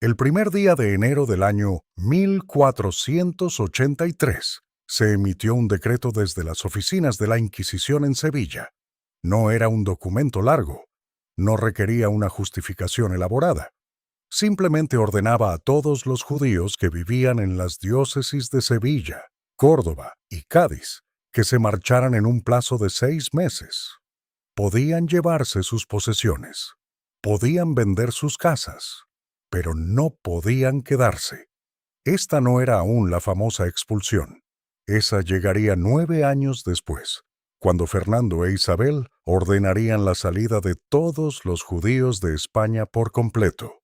El primer día de enero del año 1483 se emitió un decreto desde las oficinas de la Inquisición en Sevilla. No era un documento largo, no requería una justificación elaborada. Simplemente ordenaba a todos los judíos que vivían en las diócesis de Sevilla, Córdoba y Cádiz que se marcharan en un plazo de 6 meses. Podían llevarse sus posesiones, podían vender sus casas, pero no podían quedarse. Esta no era aún la famosa expulsión. Esa llegaría 9 años después, cuando Fernando e Isabel ordenarían la salida de todos los judíos de España por completo.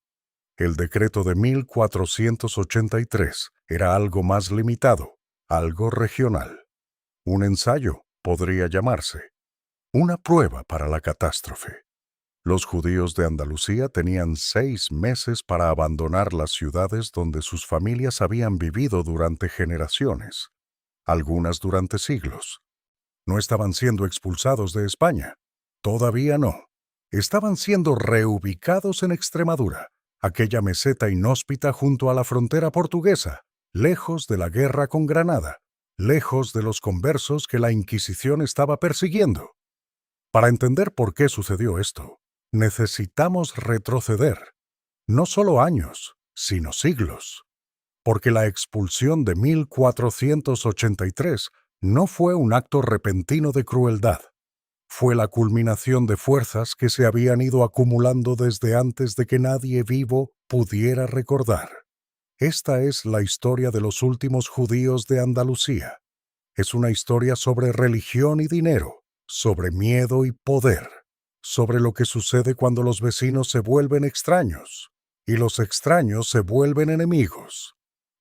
El decreto de 1483 era algo más limitado, algo regional. Un ensayo, podría llamarse. Una prueba para la catástrofe. Los judíos de Andalucía tenían 6 meses para abandonar las ciudades donde sus familias habían vivido durante generaciones, algunas durante siglos. No estaban siendo expulsados de España. Todavía no. Estaban siendo reubicados en Extremadura, aquella meseta inhóspita junto a la frontera portuguesa, lejos de la guerra con Granada, lejos de los conversos que la Inquisición estaba persiguiendo. Para entender por qué sucedió esto, necesitamos retroceder, no solo años, sino siglos, porque la expulsión de 1483 no fue un acto repentino de crueldad, fue la culminación de fuerzas que se habían ido acumulando desde antes de que nadie vivo pudiera recordar. Esta es la historia de los últimos judíos de Andalucía. Es una historia sobre religión y dinero, sobre miedo y poder, sobre lo que sucede cuando los vecinos se vuelven extraños y los extraños se vuelven enemigos.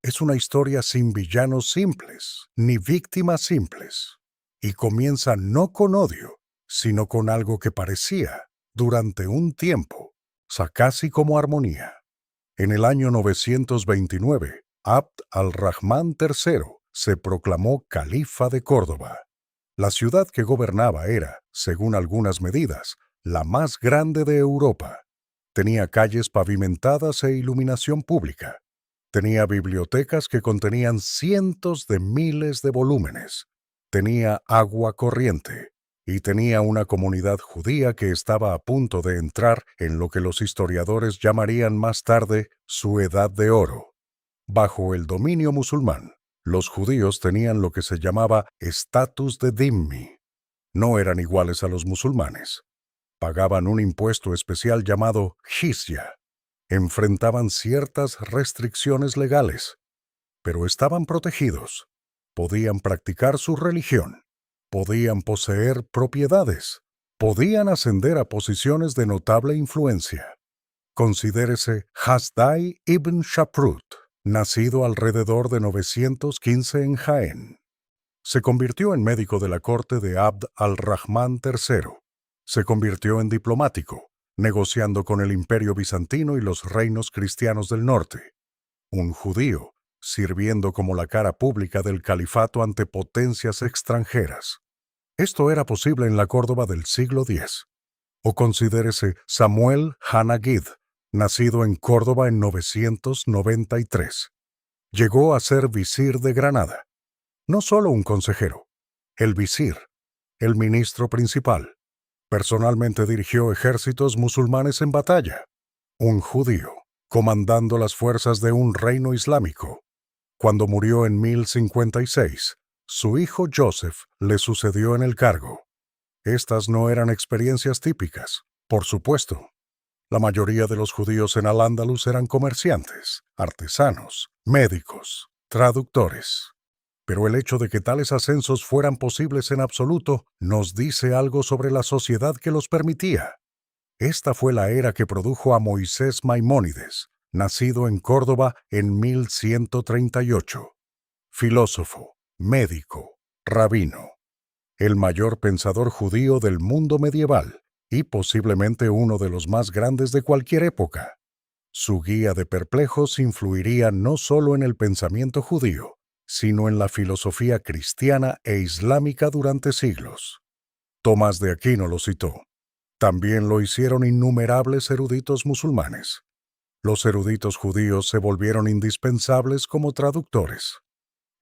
Es una historia sin villanos simples, ni víctimas simples, y comienza no con odio, sino con algo que parecía, durante un tiempo, casi como armonía. En el año 929, Abd al-Rahmán III se proclamó califa de Córdoba. La ciudad que gobernaba era, según algunas medidas, la más grande de Europa. Tenía calles pavimentadas e iluminación pública. Tenía bibliotecas que contenían cientos de miles de volúmenes. Tenía agua corriente. Y tenía una comunidad judía que estaba a punto de entrar en lo que los historiadores llamarían más tarde su Edad de Oro. Bajo el dominio musulmán, los judíos tenían lo que se llamaba estatus de dhimmi. No eran iguales a los musulmanes. Pagaban un impuesto especial llamado jizya. Enfrentaban ciertas restricciones legales, pero estaban protegidos. Podían practicar su religión. Podían poseer propiedades. Podían ascender a posiciones de notable influencia. Considérese Hasdai ibn Shaprut, nacido alrededor de 915 en Jaén. Se convirtió en médico de la corte de Abd al-Rahmán III. Se convirtió en diplomático, negociando con el Imperio Bizantino y los reinos cristianos del norte. Un judío, sirviendo como la cara pública del califato ante potencias extranjeras. Esto era posible en la Córdoba del siglo X. O considérese Samuel Hanagid, nacido en Córdoba en 993. Llegó a ser visir de Granada. No solo un consejero, el visir, el ministro principal. Personalmente dirigió ejércitos musulmanes en batalla. Un judío, comandando las fuerzas de un reino islámico. Cuando murió en 1056, su hijo Joseph le sucedió en el cargo. Estas no eran experiencias típicas, por supuesto. La mayoría de los judíos en Al-Ándalus eran comerciantes, artesanos, médicos, traductores. Pero el hecho de que tales ascensos fueran posibles en absoluto nos dice algo sobre la sociedad que los permitía. Esta fue la era que produjo a Moisés Maimónides, nacido en Córdoba en 1138. Filósofo, médico, rabino. El mayor pensador judío del mundo medieval y posiblemente uno de los más grandes de cualquier época. Su guía de perplejos influiría no solo en el pensamiento judío, sino en la filosofía cristiana e islámica durante siglos. Tomás de Aquino lo citó. También lo hicieron innumerables eruditos musulmanes. Los eruditos judíos se volvieron indispensables como traductores.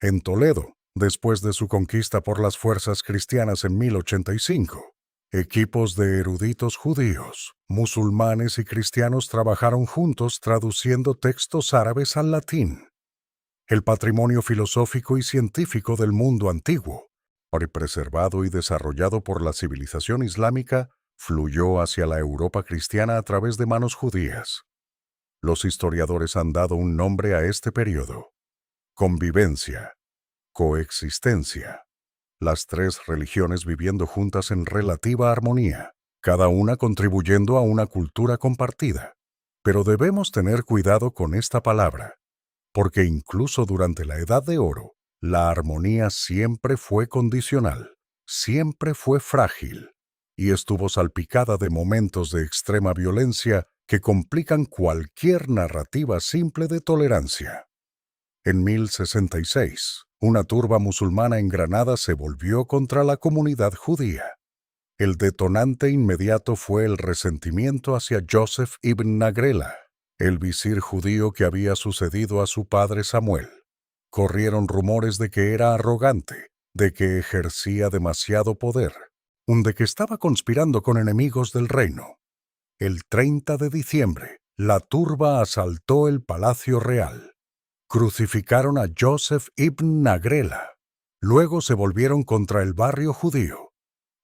En Toledo, después de su conquista por las fuerzas cristianas en 1085, equipos de eruditos judíos, musulmanes y cristianos trabajaron juntos traduciendo textos árabes al latín. El patrimonio filosófico y científico del mundo antiguo, preservado y desarrollado por la civilización islámica, fluyó hacia la Europa cristiana a través de manos judías. Los historiadores han dado un nombre a este periodo: convivencia, coexistencia. Las tres religiones viviendo juntas en relativa armonía, cada una contribuyendo a una cultura compartida. Pero debemos tener cuidado con esta palabra, porque incluso durante la Edad de Oro, la armonía siempre fue condicional, siempre fue frágil, y estuvo salpicada de momentos de extrema violencia que complican cualquier narrativa simple de tolerancia. En 1066, una turba musulmana en Granada se volvió contra la comunidad judía. El detonante inmediato fue el resentimiento hacia Joseph ibn Nagrela, el visir judío que había sucedido a su padre Samuel. Corrieron rumores de que era arrogante, de que ejercía demasiado poder, de que estaba conspirando con enemigos del reino. El 30 de diciembre, la turba asaltó el Palacio Real. Crucificaron a Joseph ibn Nagrela. Luego se volvieron contra el barrio judío.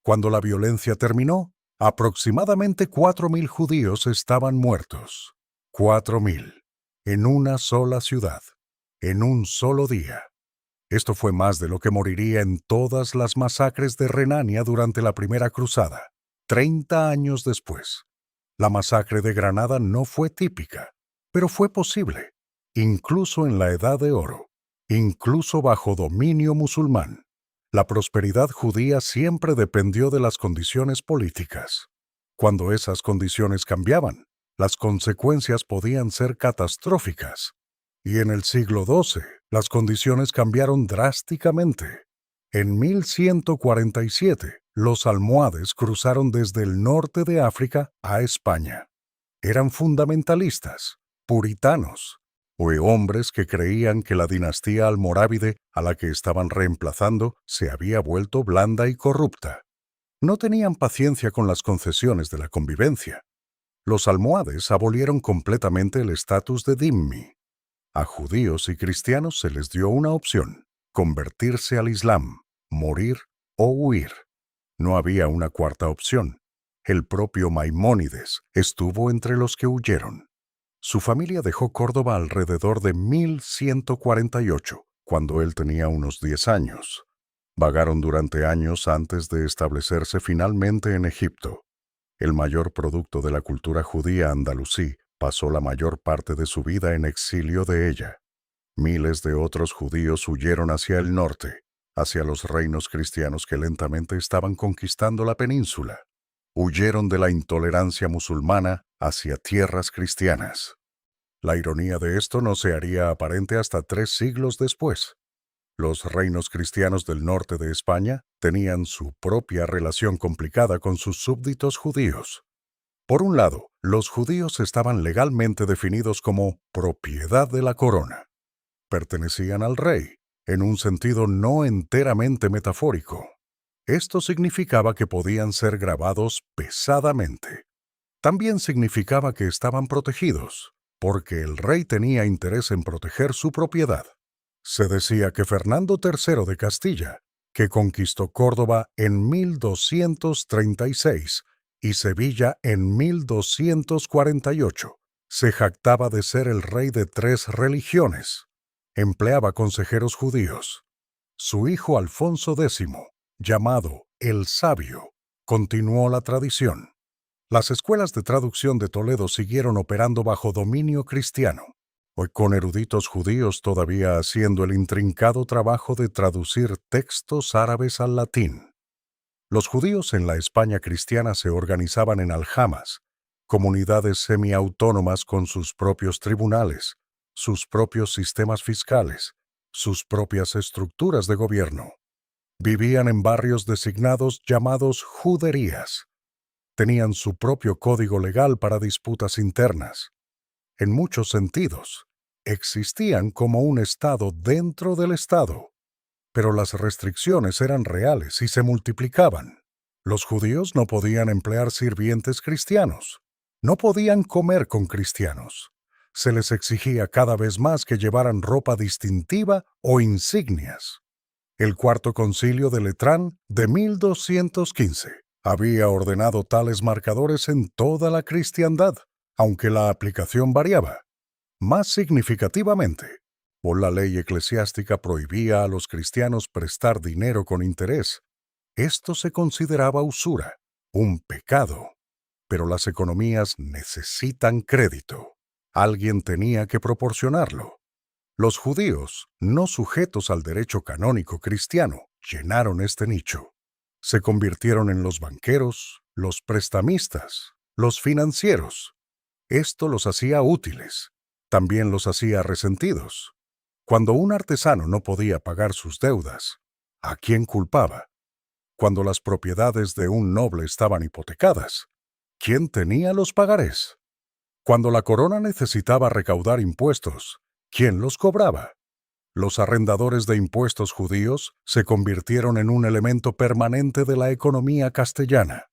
Cuando la violencia terminó, aproximadamente 4.000 judíos estaban muertos. 4.000. En una sola ciudad. En un solo día. Esto fue más de lo que moriría en todas las masacres de Renania durante la Primera Cruzada, 30 años después. La masacre de Granada no fue típica, pero fue posible, incluso en la Edad de Oro, incluso bajo dominio musulmán. La prosperidad judía siempre dependió de las condiciones políticas. Cuando esas condiciones cambiaban, las consecuencias podían ser catastróficas. Y en el siglo XII, las condiciones cambiaron drásticamente. En 1147, los almohades cruzaron desde el norte de África a España. Eran fundamentalistas, puritanos, o hombres que creían que la dinastía almorávide a la que estaban reemplazando se había vuelto blanda y corrupta. No tenían paciencia con las concesiones de la convivencia. Los almohades abolieron completamente el estatus de dhimmi. A judíos y cristianos se les dio una opción: convertirse al Islam, morir o huir. No había una cuarta opción. El propio Maimónides estuvo entre los que huyeron. Su familia dejó Córdoba alrededor de 1148, cuando él tenía unos 10 años. Vagaron durante años antes de establecerse finalmente en Egipto. El mayor producto de la cultura judía andalusí pasó la mayor parte de su vida en exilio de ella. Miles de otros judíos huyeron hacia el norte, hacia los reinos cristianos que lentamente estaban conquistando la península. Huyeron de la intolerancia musulmana hacia tierras cristianas. La ironía de esto no se haría aparente hasta 3 siglos después. Los reinos cristianos del norte de España tenían su propia relación complicada con sus súbditos judíos. Por un lado, los judíos estaban legalmente definidos como propiedad de la corona. Pertenecían al rey, en un sentido no enteramente metafórico. Esto significaba que podían ser grabados pesadamente. También significaba que estaban protegidos, porque el rey tenía interés en proteger su propiedad. Se decía que Fernando III de Castilla, que conquistó Córdoba en 1236 y Sevilla en 1248, se jactaba de ser el rey de 3 religiones. Empleaba consejeros judíos. Su hijo Alfonso X, llamado el Sabio, continuó la tradición. Las escuelas de traducción de Toledo siguieron operando bajo dominio cristiano, hoy con eruditos judíos todavía haciendo el intrincado trabajo de traducir textos árabes al latín. Los judíos en la España cristiana se organizaban en aljamas, comunidades semiautónomas con sus propios tribunales, sus propios sistemas fiscales, sus propias estructuras de gobierno. Vivían en barrios designados llamados juderías. Tenían su propio código legal para disputas internas. en muchos sentidos. Existían como un Estado dentro del Estado, pero las restricciones eran reales y se multiplicaban. Los judíos no podían emplear sirvientes cristianos, no podían comer con cristianos. Se les exigía cada vez más que llevaran ropa distintiva o insignias. El Cuarto Concilio de Letrán de 1215 había ordenado tales marcadores en toda la cristiandad, aunque la aplicación variaba. Más significativamente, por la ley eclesiástica prohibía a los cristianos prestar dinero con interés. Esto se consideraba usura, un pecado. Pero las economías necesitan crédito. Alguien tenía que proporcionarlo. Los judíos, no sujetos al derecho canónico cristiano, llenaron este nicho. Se convirtieron en los banqueros, los prestamistas, los financieros. Esto los hacía útiles. También los hacía resentidos. Cuando un artesano no podía pagar sus deudas, ¿a quién culpaba? Cuando las propiedades de un noble estaban hipotecadas, ¿quién tenía los pagarés? Cuando la corona necesitaba recaudar impuestos, ¿quién los cobraba? Los arrendadores de impuestos judíos se convirtieron en un elemento permanente de la economía castellana.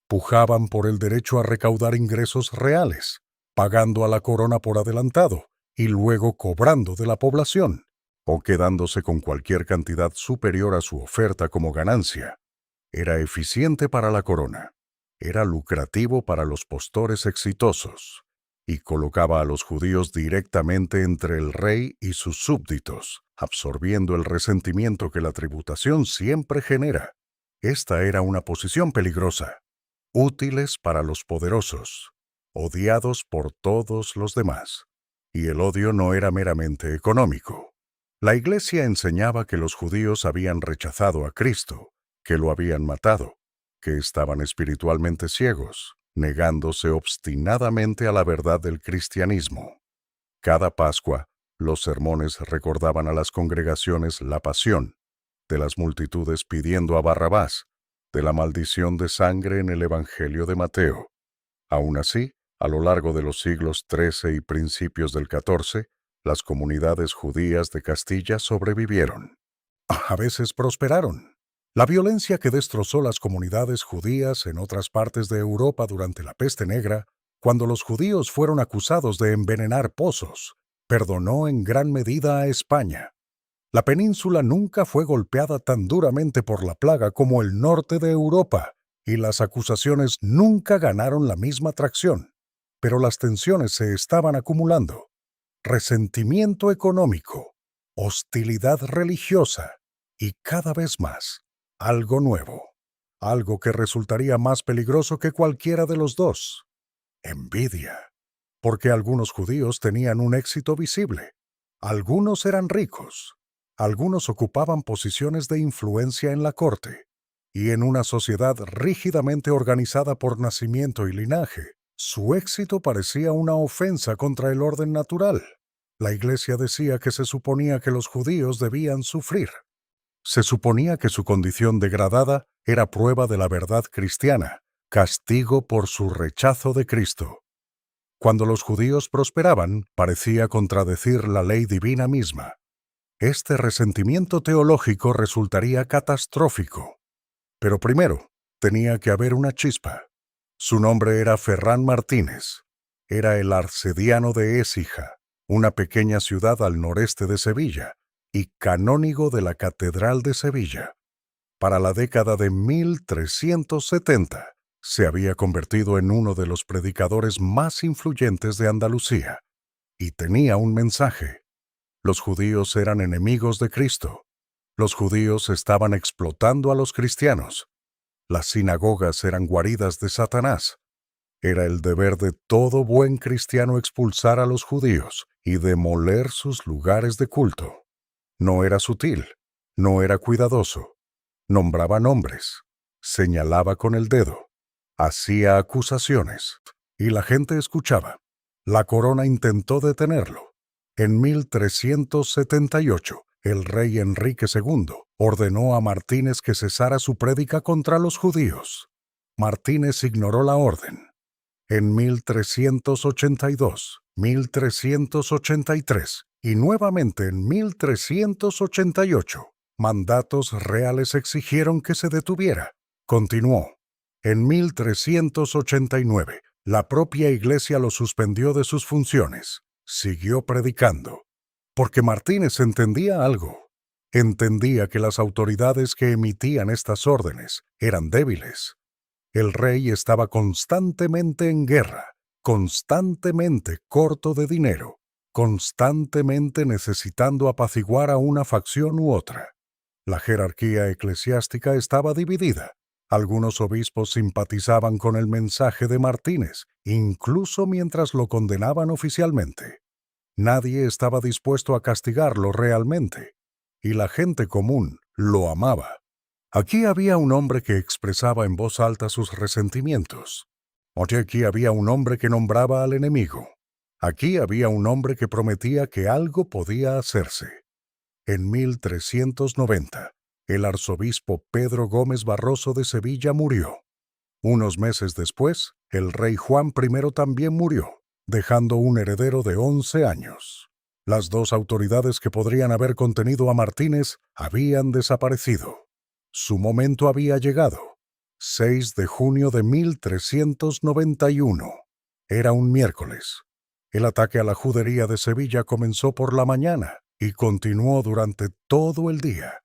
Pujaban por el derecho a recaudar ingresos reales, pagando a la corona por adelantado y luego cobrando de la población, o quedándose con cualquier cantidad superior a su oferta como ganancia. Era eficiente para la corona, era lucrativo para los postores exitosos, y colocaba a los judíos directamente entre el rey y sus súbditos, absorbiendo el resentimiento que la tributación siempre genera. Esta era una posición peligrosa. Útiles para los poderosos, odiados por todos los demás. Y el odio no era meramente económico. La Iglesia enseñaba que los judíos habían rechazado a Cristo, que lo habían matado, que estaban espiritualmente ciegos, negándose obstinadamente a la verdad del cristianismo. Cada Pascua, los sermones recordaban a las congregaciones la pasión, de las multitudes pidiendo a Barrabás, de la maldición de sangre en el Evangelio de Mateo. Aún así, a lo largo de los siglos XIII y principios del XIV, las comunidades judías de Castilla sobrevivieron. A veces prosperaron. La violencia que destrozó las comunidades judías en otras partes de Europa durante la peste negra, cuando los judíos fueron acusados de envenenar pozos, perdonó en gran medida a España. La península nunca fue golpeada tan duramente por la plaga como el norte de Europa, y las acusaciones nunca ganaron la misma tracción. Pero las tensiones se estaban acumulando. Resentimiento económico, hostilidad religiosa y cada vez más, algo nuevo, algo que resultaría más peligroso que cualquiera de los dos. Envidia, porque algunos judíos tenían un éxito visible, algunos eran ricos, algunos ocupaban posiciones de influencia en la corte, y en una sociedad rígidamente organizada por nacimiento y linaje, su éxito parecía una ofensa contra el orden natural. La Iglesia decía que se suponía que los judíos debían sufrir. Se suponía que su condición degradada era prueba de la verdad cristiana, castigo por su rechazo de Cristo. Cuando los judíos prosperaban, parecía contradecir la ley divina misma. Este resentimiento teológico resultaría catastrófico. Pero primero, tenía que haber una chispa. Su nombre era Ferrán Martínez. Era el arcediano de Écija, una pequeña ciudad al noreste de Sevilla, y canónigo de la Catedral de Sevilla. Para la década de 1370, se había convertido en uno de los predicadores más influyentes de Andalucía, y tenía un mensaje. Los judíos eran enemigos de Cristo. Los judíos estaban explotando a los cristianos. Las sinagogas eran guaridas de Satanás. Era el deber de todo buen cristiano expulsar a los judíos y demoler sus lugares de culto. No era sutil, no era cuidadoso. Nombraba nombres, señalaba con el dedo, hacía acusaciones, y la gente escuchaba. La corona intentó detenerlo. En 1378, el rey Enrique II ordenó a Martínez que cesara su prédica contra los judíos. Martínez ignoró la orden. En 1382, 1383 y nuevamente en 1388. Mandatos reales exigieron que se detuviera. Continuó. En 1389, la propia Iglesia lo suspendió de sus funciones. Siguió predicando. Porque Martínez entendía algo. Entendía que las autoridades que emitían estas órdenes eran débiles. El rey estaba constantemente en guerra, constantemente corto de dinero, constantemente necesitando apaciguar a una facción u otra. La jerarquía eclesiástica estaba dividida. Algunos obispos simpatizaban con el mensaje de Martínez, incluso mientras lo condenaban oficialmente. Nadie estaba dispuesto a castigarlo realmente, y la gente común lo amaba. Aquí había un hombre que expresaba en voz alta sus resentimientos. Aquí había un hombre que nombraba al enemigo. Aquí había un hombre que prometía que algo podía hacerse. En 1390, el arzobispo Pedro Gómez Barroso de Sevilla murió. Unos meses después, el rey Juan I también murió, dejando un heredero de 11 años. Las dos autoridades que podrían haber contenido a Martínez habían desaparecido. Su momento había llegado. 6 de junio de 1391. Era un miércoles. El ataque a la judería de Sevilla comenzó por la mañana y continuó durante todo el día.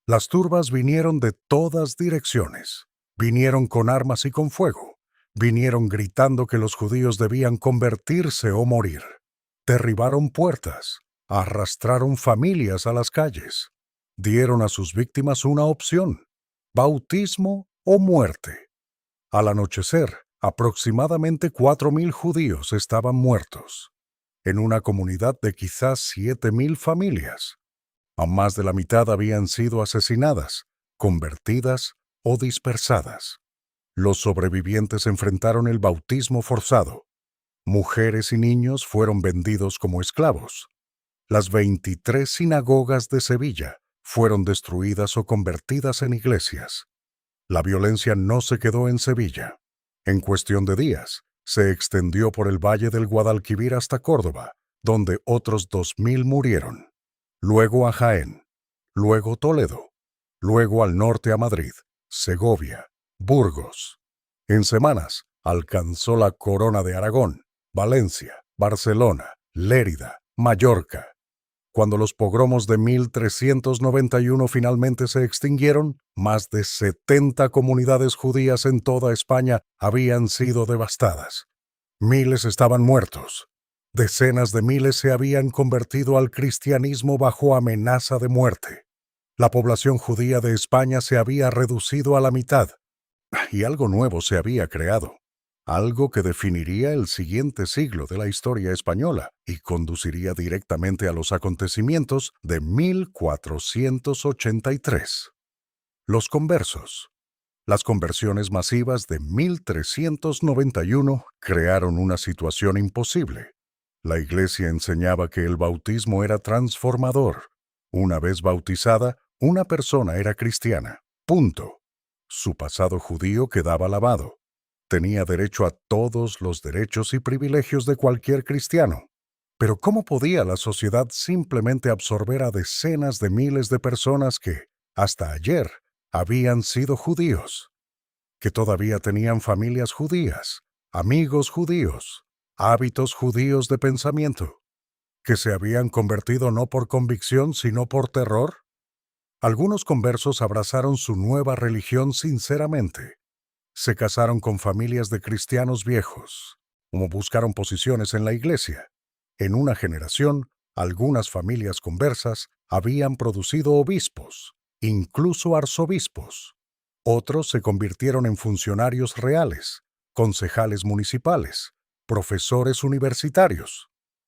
Las turbas vinieron de todas direcciones. Vinieron con armas y con fuego. Vinieron gritando que los judíos debían convertirse o morir. Derribaron puertas. Arrastraron familias a las calles. Dieron a sus víctimas una opción: bautismo o muerte. Al anochecer, aproximadamente 4.000 judíos estaban muertos, en una comunidad de quizás 7.000 familias. A más de la mitad habían sido asesinadas, convertidas o dispersadas. Los sobrevivientes enfrentaron el bautismo forzado. Mujeres y niños fueron vendidos como esclavos. Las 23 sinagogas de Sevilla fueron destruidas o convertidas en iglesias. La violencia no se quedó en Sevilla. En cuestión de días, se extendió por el valle del Guadalquivir hasta Córdoba, donde otros 2.000 murieron. Luego a Jaén, luego Toledo, luego al norte a Madrid, Segovia, Burgos. En semanas, alcanzó la Corona de Aragón, Valencia, Barcelona, Lérida, Mallorca. Cuando los pogromos de 1391 finalmente se extinguieron, más de 70 comunidades judías en toda España habían sido devastadas. Miles estaban muertos. Decenas de miles se habían convertido al cristianismo bajo amenaza de muerte. La población judía de España se había reducido a la mitad, y algo nuevo se había creado. Algo que definiría el siguiente siglo de la historia española y conduciría directamente a los acontecimientos de 1483. Los conversos. Las conversiones masivas de 1391 crearon una situación imposible. La Iglesia enseñaba que el bautismo era transformador. Una vez bautizada, una persona era cristiana. Punto. Su pasado judío quedaba lavado. Tenía derecho a todos los derechos y privilegios de cualquier cristiano. Pero ¿cómo podía la sociedad simplemente absorber a decenas de miles de personas que, hasta ayer, habían sido judíos? Que todavía tenían familias judías, amigos judíos, hábitos judíos de pensamiento, que se habían convertido no por convicción sino por terror. Algunos conversos abrazaron su nueva religión sinceramente. Se casaron con familias de cristianos viejos, o buscaron posiciones en la iglesia. En una generación, algunas familias conversas habían producido obispos, incluso arzobispos. Otros se convirtieron en funcionarios reales, concejales municipales, profesores universitarios.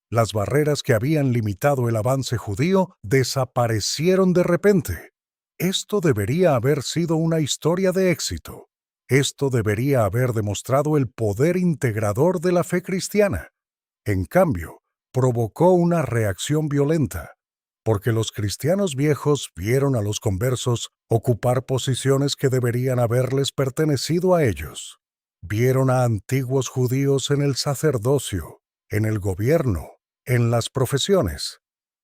Las barreras que habían limitado el avance judío desaparecieron de repente. Esto debería haber sido una historia de éxito. Esto debería haber demostrado el poder integrador de la fe cristiana. En cambio, provocó una reacción violenta, porque los cristianos viejos vieron a los conversos ocupar posiciones que deberían haberles pertenecido a ellos. Vieron a antiguos judíos en el sacerdocio, en el gobierno, en las profesiones.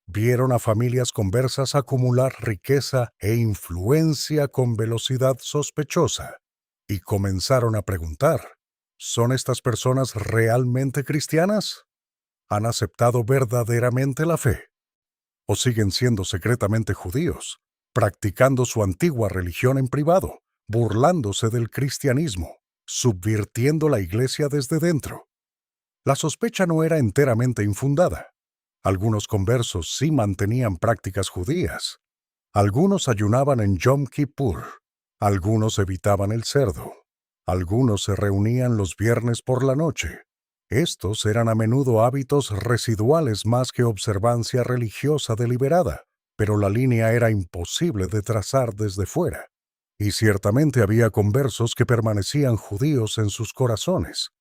Vieron a familias conversas acumular riqueza e influencia con velocidad sospechosa y comenzaron a preguntar, ¿son estas personas realmente cristianas? ¿Han aceptado verdaderamente la fe? ¿O siguen siendo secretamente judíos, practicando su antigua religión en privado, burlándose del cristianismo, subvirtiendo la iglesia desde dentro? La sospecha no era enteramente infundada. Algunos conversos sí mantenían prácticas judías. Algunos ayunaban en Yom Kippur. Algunos evitaban el cerdo. Algunos se reunían los viernes por la noche. Estos eran a menudo hábitos residuales más que observancia religiosa deliberada, pero la línea era imposible de trazar desde fuera. Y ciertamente había conversos que permanecían judíos en sus corazones.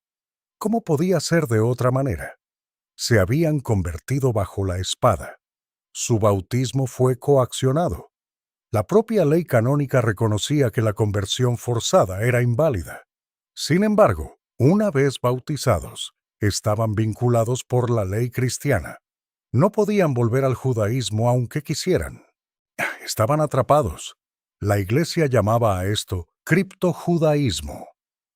¿Cómo podía ser de otra manera? Se habían convertido bajo la espada. Su bautismo fue coaccionado. La propia ley canónica reconocía que la conversión forzada era inválida. Sin embargo, una vez bautizados, estaban vinculados por la ley cristiana. No podían volver al judaísmo aunque quisieran. Estaban atrapados. La Iglesia llamaba a esto criptojudaísmo.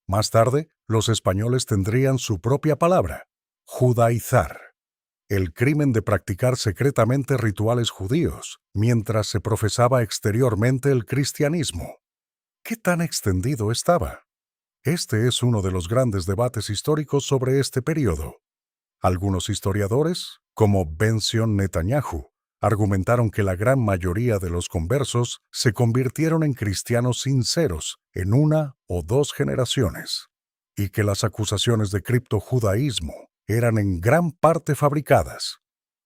Más tarde, los españoles tendrían su propia palabra, judaizar. El crimen de practicar secretamente rituales judíos, mientras se profesaba exteriormente el cristianismo. ¿Qué tan extendido estaba? Este es uno de los grandes debates históricos sobre este período. Algunos historiadores, como Benzion Netanyahu, argumentaron que la gran mayoría de los conversos se convirtieron en cristianos sinceros en una o dos generaciones, y que las acusaciones de criptojudaísmo eran en gran parte fabricadas.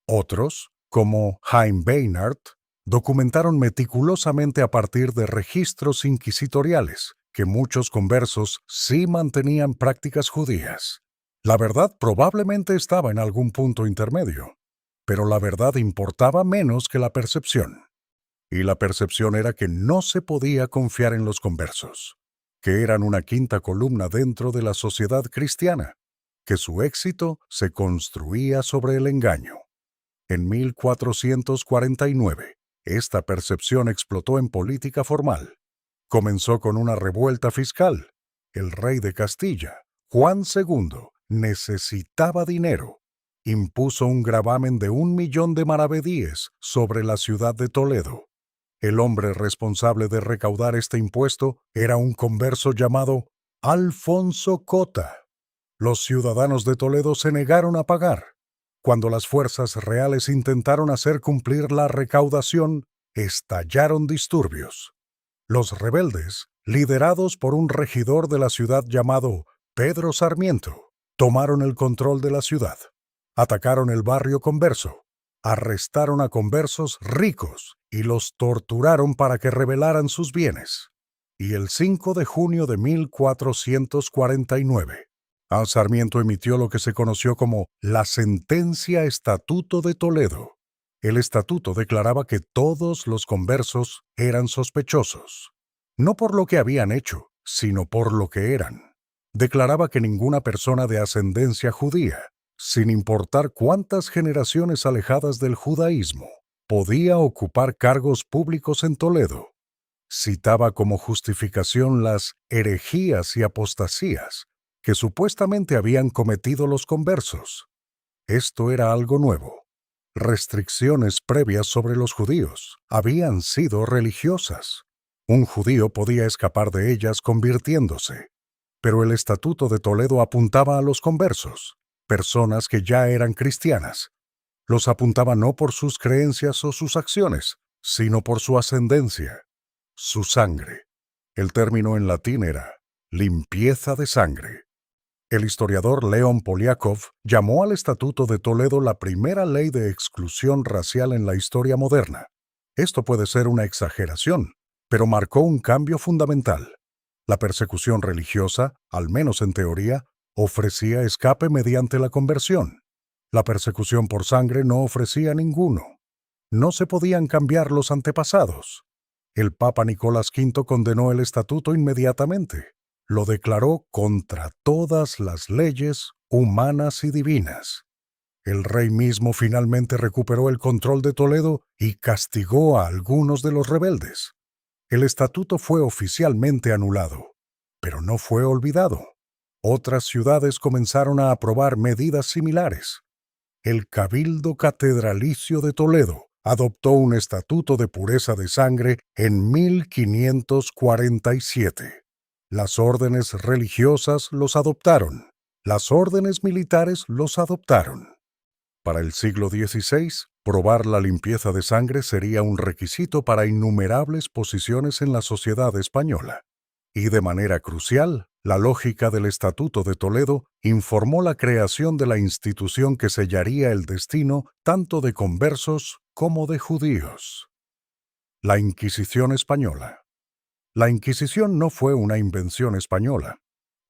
Otros, como Chaim Beinart, documentaron meticulosamente a partir de registros inquisitoriales que muchos conversos sí mantenían prácticas judías. La verdad probablemente estaba en algún punto intermedio, pero la verdad importaba menos que la percepción. Y la percepción era que no se podía confiar en los conversos, que eran una quinta columna dentro de la sociedad cristiana, que su éxito se construía sobre el engaño. En 1449, esta percepción explotó en política formal. Comenzó con una revuelta fiscal. El rey de Castilla, Juan II, necesitaba dinero. Impuso un gravamen de 1.000.000 de maravedíes sobre la ciudad de Toledo. El hombre responsable de recaudar este impuesto era un converso llamado Alfonso Cota. Los ciudadanos de Toledo se negaron a pagar. Cuando las fuerzas reales intentaron hacer cumplir la recaudación, estallaron disturbios. Los rebeldes, liderados por un regidor de la ciudad llamado Pedro Sarmiento, tomaron el control de la ciudad. Atacaron el barrio converso, arrestaron a conversos ricos y los torturaron para que revelaran sus bienes. Y el 5 de junio de 1449, Sarmiento emitió lo que se conoció como la Sentencia Estatuto de Toledo. El estatuto declaraba que todos los conversos eran sospechosos, no por lo que habían hecho, sino por lo que eran. Declaraba que ninguna persona de ascendencia judía, sin importar cuántas generaciones alejadas del judaísmo, podía ocupar cargos públicos en Toledo. Citaba como justificación las herejías y apostasías que supuestamente habían cometido los conversos. Esto era algo nuevo. Restricciones previas sobre los judíos habían sido religiosas. Un judío podía escapar de ellas convirtiéndose. Pero el Estatuto de Toledo apuntaba a los conversos, personas que ya eran cristianas. Los apuntaba no por sus creencias o sus acciones, sino por su ascendencia, su sangre. El término en latín era limpieza de sangre. El historiador León Poliakov llamó al Estatuto de Toledo la primera ley de exclusión racial en la historia moderna. Esto puede ser una exageración, pero marcó un cambio fundamental. La persecución religiosa, al menos en teoría, ofrecía escape mediante la conversión. La persecución por sangre no ofrecía ninguno. No se podían cambiar los antepasados. El Papa Nicolás V condenó el estatuto inmediatamente. Lo declaró contra todas las leyes humanas y divinas. El rey mismo finalmente recuperó el control de Toledo y castigó a algunos de los rebeldes. El estatuto fue oficialmente anulado, pero no fue olvidado. Otras ciudades comenzaron a aprobar medidas similares. El Cabildo Catedralicio de Toledo adoptó un estatuto de pureza de sangre en 1547. Las órdenes religiosas los adoptaron. Las órdenes militares los adoptaron. Para el siglo XVI, probar la limpieza de sangre sería un requisito para innumerables posiciones en la sociedad española. Y de manera crucial, la lógica del Estatuto de Toledo informó la creación de la institución que sellaría el destino tanto de conversos como de judíos. La Inquisición española. La Inquisición no fue una invención española.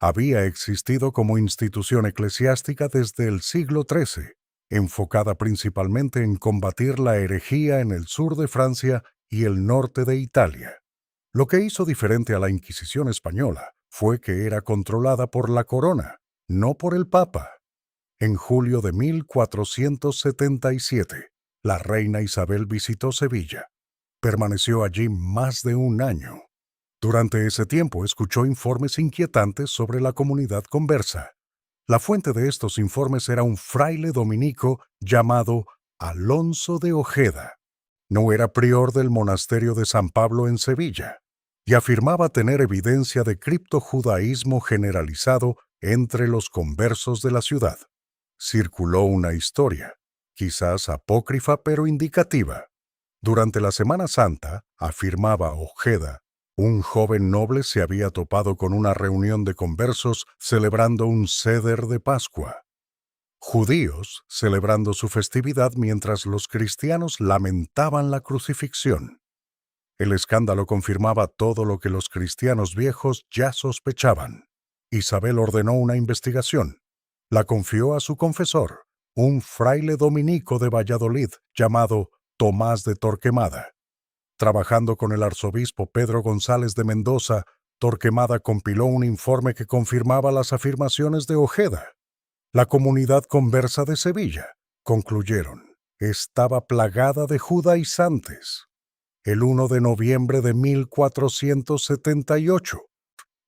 Había existido como institución eclesiástica desde el siglo XIII, enfocada principalmente en combatir la herejía en el sur de Francia y el norte de Italia. Lo que hizo diferente a la Inquisición española fue que era controlada por la corona, no por el Papa. En julio de 1477, la reina Isabel visitó Sevilla. Permaneció allí más de un año. Durante ese tiempo escuchó informes inquietantes sobre la comunidad conversa. La fuente de estos informes era un fraile dominico llamado Alonso de Ojeda. No era prior del monasterio de San Pablo en Sevilla, y afirmaba tener evidencia de criptojudaísmo generalizado entre los conversos de la ciudad. Circuló una historia, quizás apócrifa pero indicativa. Durante la Semana Santa, afirmaba Ojeda, un joven noble se había topado con una reunión de conversos celebrando un Seder de Pascua. Judíos celebrando su festividad mientras los cristianos lamentaban la crucifixión. El escándalo confirmaba todo lo que los cristianos viejos ya sospechaban. Isabel ordenó una investigación. La confió a su confesor, un fraile dominico de Valladolid llamado Tomás de Torquemada. Trabajando con el arzobispo Pedro González de Mendoza, Torquemada compiló un informe que confirmaba las afirmaciones de Ojeda. La comunidad conversa de Sevilla, concluyeron, estaba plagada de judaizantes. El 1 de noviembre de 1478,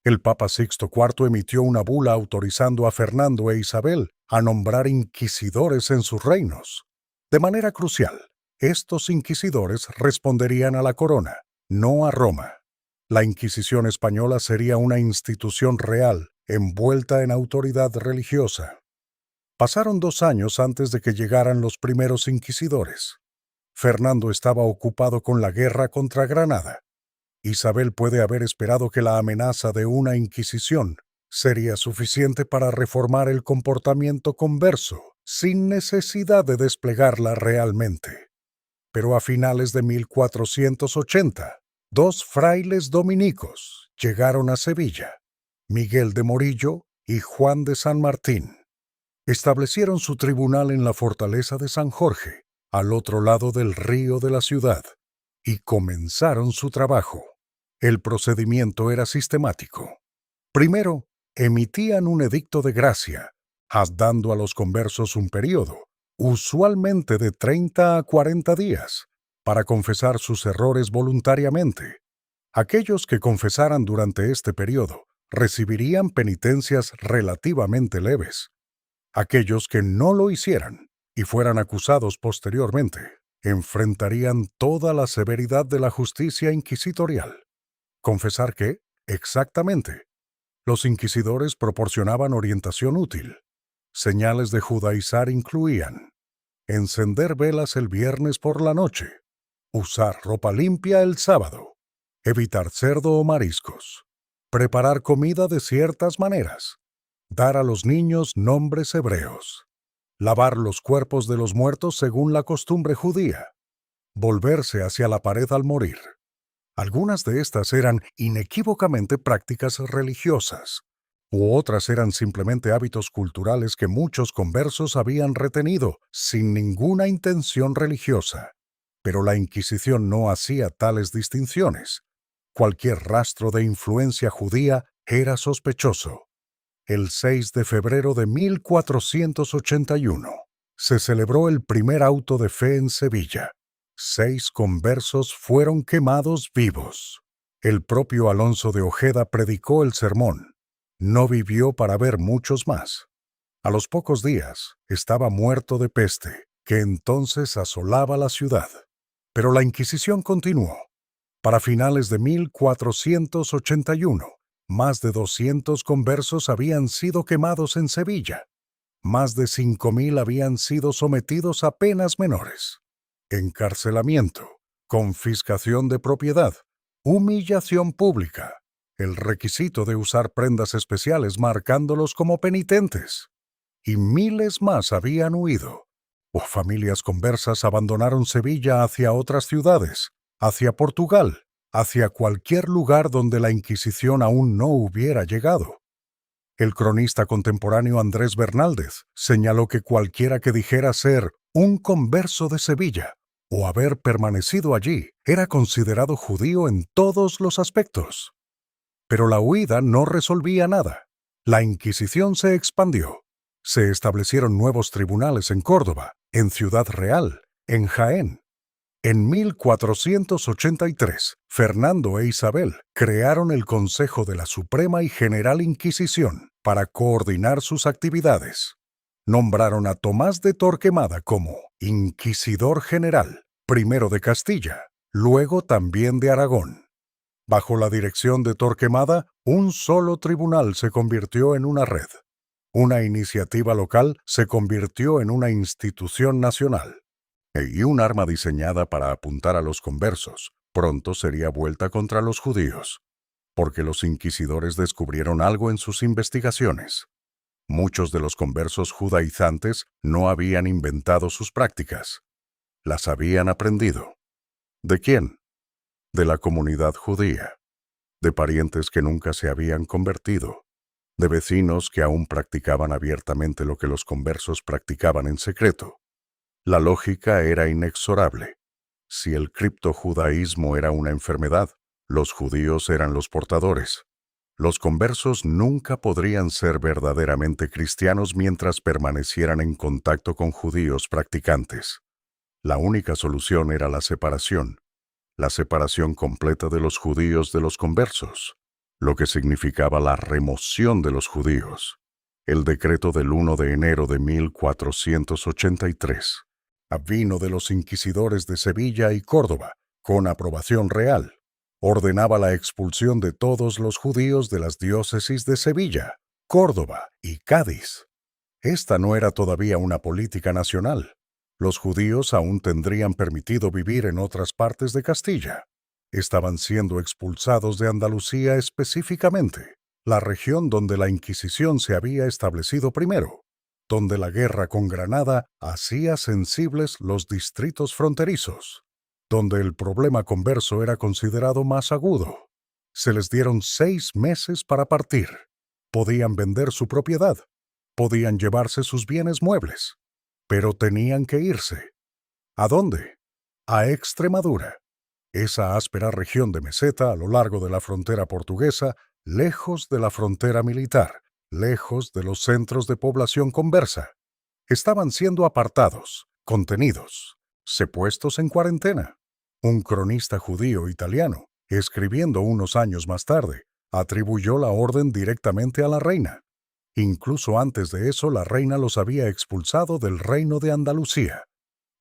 el Papa Sixto IV emitió una bula autorizando a Fernando e Isabel a nombrar inquisidores en sus reinos. De manera crucial, estos inquisidores responderían a la corona, no a Roma. La Inquisición española sería una institución real, envuelta en autoridad religiosa. Pasaron 2 años antes de que llegaran los primeros inquisidores. Fernando estaba ocupado con la guerra contra Granada. Isabel puede haber esperado que la amenaza de una Inquisición sería suficiente para reformar el comportamiento converso, sin necesidad de desplegarla realmente. Pero a finales de 1480, 2 frailes dominicos llegaron a Sevilla, Miguel de Morillo y Juan de San Martín. Establecieron su tribunal en la fortaleza de San Jorge, al otro lado del río de la ciudad, y comenzaron su trabajo. El procedimiento era sistemático. Primero, emitían un edicto de gracia, dando a los conversos un periodo, usualmente de 30 a 40 días, para confesar sus errores voluntariamente. Aquellos que confesaran durante este periodo recibirían penitencias relativamente leves. Aquellos que no lo hicieran y fueran acusados posteriormente enfrentarían toda la severidad de la justicia inquisitorial. ¿Confesar qué? Exactamente. Los inquisidores proporcionaban orientación útil. Señales de judaizar incluían encender velas el viernes por la noche, usar ropa limpia el sábado, evitar cerdo o mariscos, preparar comida de ciertas maneras, dar a los niños nombres hebreos, lavar los cuerpos de los muertos según la costumbre judía, volverse hacia la pared al morir. Algunas de estas eran inequívocamente prácticas religiosas, u otras eran simplemente hábitos culturales que muchos conversos habían retenido sin ninguna intención religiosa. Pero la Inquisición no hacía tales distinciones. Cualquier rastro de influencia judía era sospechoso. El 6 de febrero de 1481, se celebró el primer auto de fe en Sevilla. 6 conversos fueron quemados vivos. El propio Alonso de Ojeda predicó el sermón. No vivió para ver muchos más. A los pocos días estaba muerto de peste, que entonces asolaba la ciudad. Pero la Inquisición continuó. Para finales de 1481, más de 200 conversos habían sido quemados en Sevilla. Más de 5.000 habían sido sometidos a penas menores. Encarcelamiento, confiscación de propiedad, humillación pública, el requisito de usar prendas especiales marcándolos como penitentes. Y miles más habían huido. Familias conversas abandonaron Sevilla hacia otras ciudades, hacia Portugal, hacia cualquier lugar donde la Inquisición aún no hubiera llegado. El cronista contemporáneo Andrés Bernaldez señaló que cualquiera que dijera ser un converso de Sevilla o haber permanecido allí era considerado judío en todos los aspectos. Pero la huida no resolvía nada. La Inquisición se expandió. Se establecieron nuevos tribunales en Córdoba, en Ciudad Real, en Jaén. En 1483, Fernando e Isabel crearon el Consejo de la Suprema y General Inquisición para coordinar sus actividades. Nombraron a Tomás de Torquemada como Inquisidor General, primero de Castilla, luego también de Aragón. Bajo la dirección de Torquemada, un solo tribunal se convirtió en una red. Una iniciativa local se convirtió en una institución nacional. Y un arma diseñada para apuntar a los conversos pronto sería vuelta contra los judíos, porque los inquisidores descubrieron algo en sus investigaciones. Muchos de los conversos judaizantes no habían inventado sus prácticas. Las habían aprendido. ¿De quién? De la comunidad judía, de parientes que nunca se habían convertido, de vecinos que aún practicaban abiertamente lo que los conversos practicaban en secreto. La lógica era inexorable. Si el criptojudaísmo era una enfermedad, los judíos eran los portadores. Los conversos nunca podrían ser verdaderamente cristianos mientras permanecieran en contacto con judíos practicantes. La única solución era la separación completa de los judíos de los conversos, lo que significaba la remoción de los judíos. El decreto del 1 de enero de 1483, a vino de los inquisidores de Sevilla y Córdoba, con aprobación real, ordenaba la expulsión de todos los judíos de las diócesis de Sevilla, Córdoba y Cádiz. Esta no era todavía una política nacional. Los judíos aún tendrían permitido vivir en otras partes de Castilla. Estaban siendo expulsados de Andalucía específicamente, la región donde la Inquisición se había establecido primero, donde la guerra con Granada hacía sensibles los distritos fronterizos, donde el problema converso era considerado más agudo. Se les dieron 6 meses para partir. Podían vender su propiedad, podían llevarse sus bienes muebles, pero tenían que irse. ¿A dónde? A Extremadura, esa áspera región de meseta a lo largo de la frontera portuguesa, lejos de la frontera militar, lejos de los centros de población conversa. Estaban siendo apartados, contenidos, puestos en cuarentena. Un cronista judío italiano, escribiendo unos años más tarde, atribuyó la orden directamente a la reina. Incluso antes de eso, la reina los había expulsado del reino de Andalucía.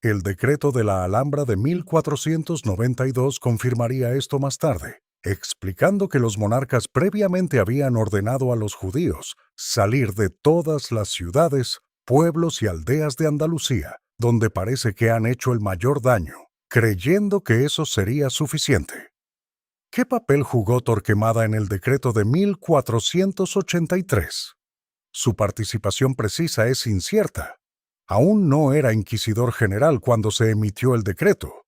El decreto de la Alhambra de 1492 confirmaría esto más tarde, explicando que los monarcas previamente habían ordenado a los judíos salir de todas las ciudades, pueblos y aldeas de Andalucía, donde parece que han hecho el mayor daño, creyendo que eso sería suficiente. ¿Qué papel jugó Torquemada en el decreto de 1483? Su participación precisa es incierta. Aún no era inquisidor general cuando se emitió el decreto.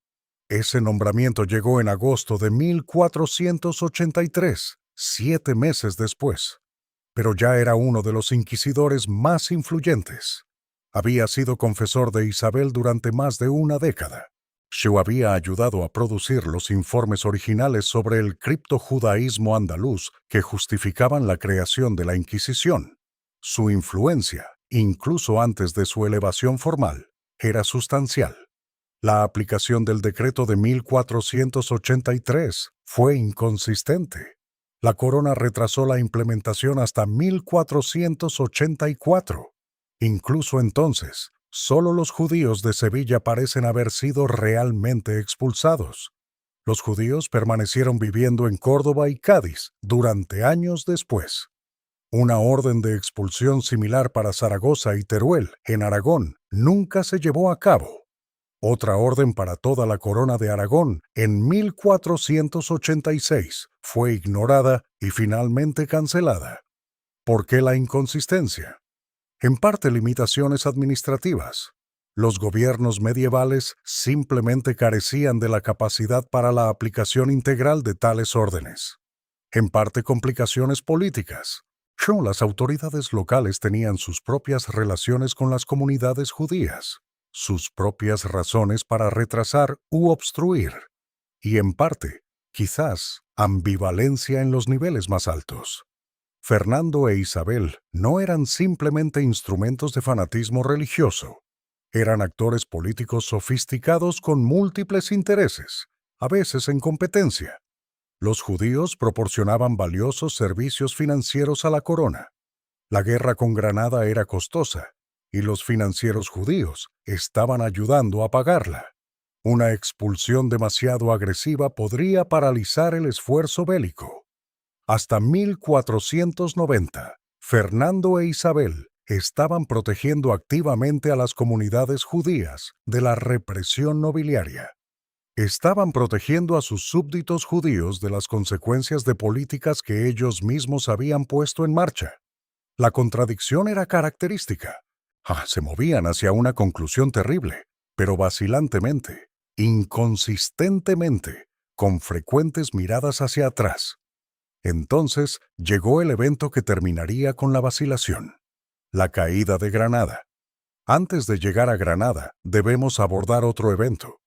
Ese nombramiento llegó en agosto de 1483, 7 meses después. Pero ya era uno de los inquisidores más influyentes. Había sido confesor de Isabel durante más de una década. Shaw había ayudado a producir los informes originales sobre el criptojudaísmo andaluz que justificaban la creación de la Inquisición. Su influencia incluso antes de su elevación formal, era sustancial. La aplicación del decreto de 1483 fue inconsistente. La corona retrasó la implementación hasta 1484. Incluso entonces, solo los judíos de Sevilla parecen haber sido realmente expulsados. Los judíos permanecieron viviendo en Córdoba y Cádiz durante años después. Una orden de expulsión similar para Zaragoza y Teruel, en Aragón, nunca se llevó a cabo. Otra orden para toda la corona de Aragón, en 1486, fue ignorada y finalmente cancelada. ¿Por qué la inconsistencia? En parte limitaciones administrativas. Los gobiernos medievales simplemente carecían de la capacidad para la aplicación integral de tales órdenes. En parte complicaciones políticas. Las autoridades locales tenían sus propias relaciones con las comunidades judías, sus propias razones para retrasar u obstruir, y en parte, quizás, ambivalencia en los niveles más altos. Fernando e Isabel no eran simplemente instrumentos de fanatismo religioso. Eran actores políticos sofisticados con múltiples intereses, a veces en competencia. Los judíos proporcionaban valiosos servicios financieros a la corona. La guerra con Granada era costosa, y los financieros judíos estaban ayudando a pagarla. Una expulsión demasiado agresiva podría paralizar el esfuerzo bélico. Hasta 1490, Fernando e Isabel estaban protegiendo activamente a las comunidades judías de la represión nobiliaria. Estaban protegiendo a sus súbditos judíos de las consecuencias de políticas que ellos mismos habían puesto en marcha. La contradicción era característica. Se movían hacia una conclusión terrible, pero vacilantemente, inconsistentemente, con frecuentes miradas hacia atrás. Entonces llegó el evento que terminaría con la vacilación: la caída de Granada. Antes de llegar a Granada, debemos abordar otro evento,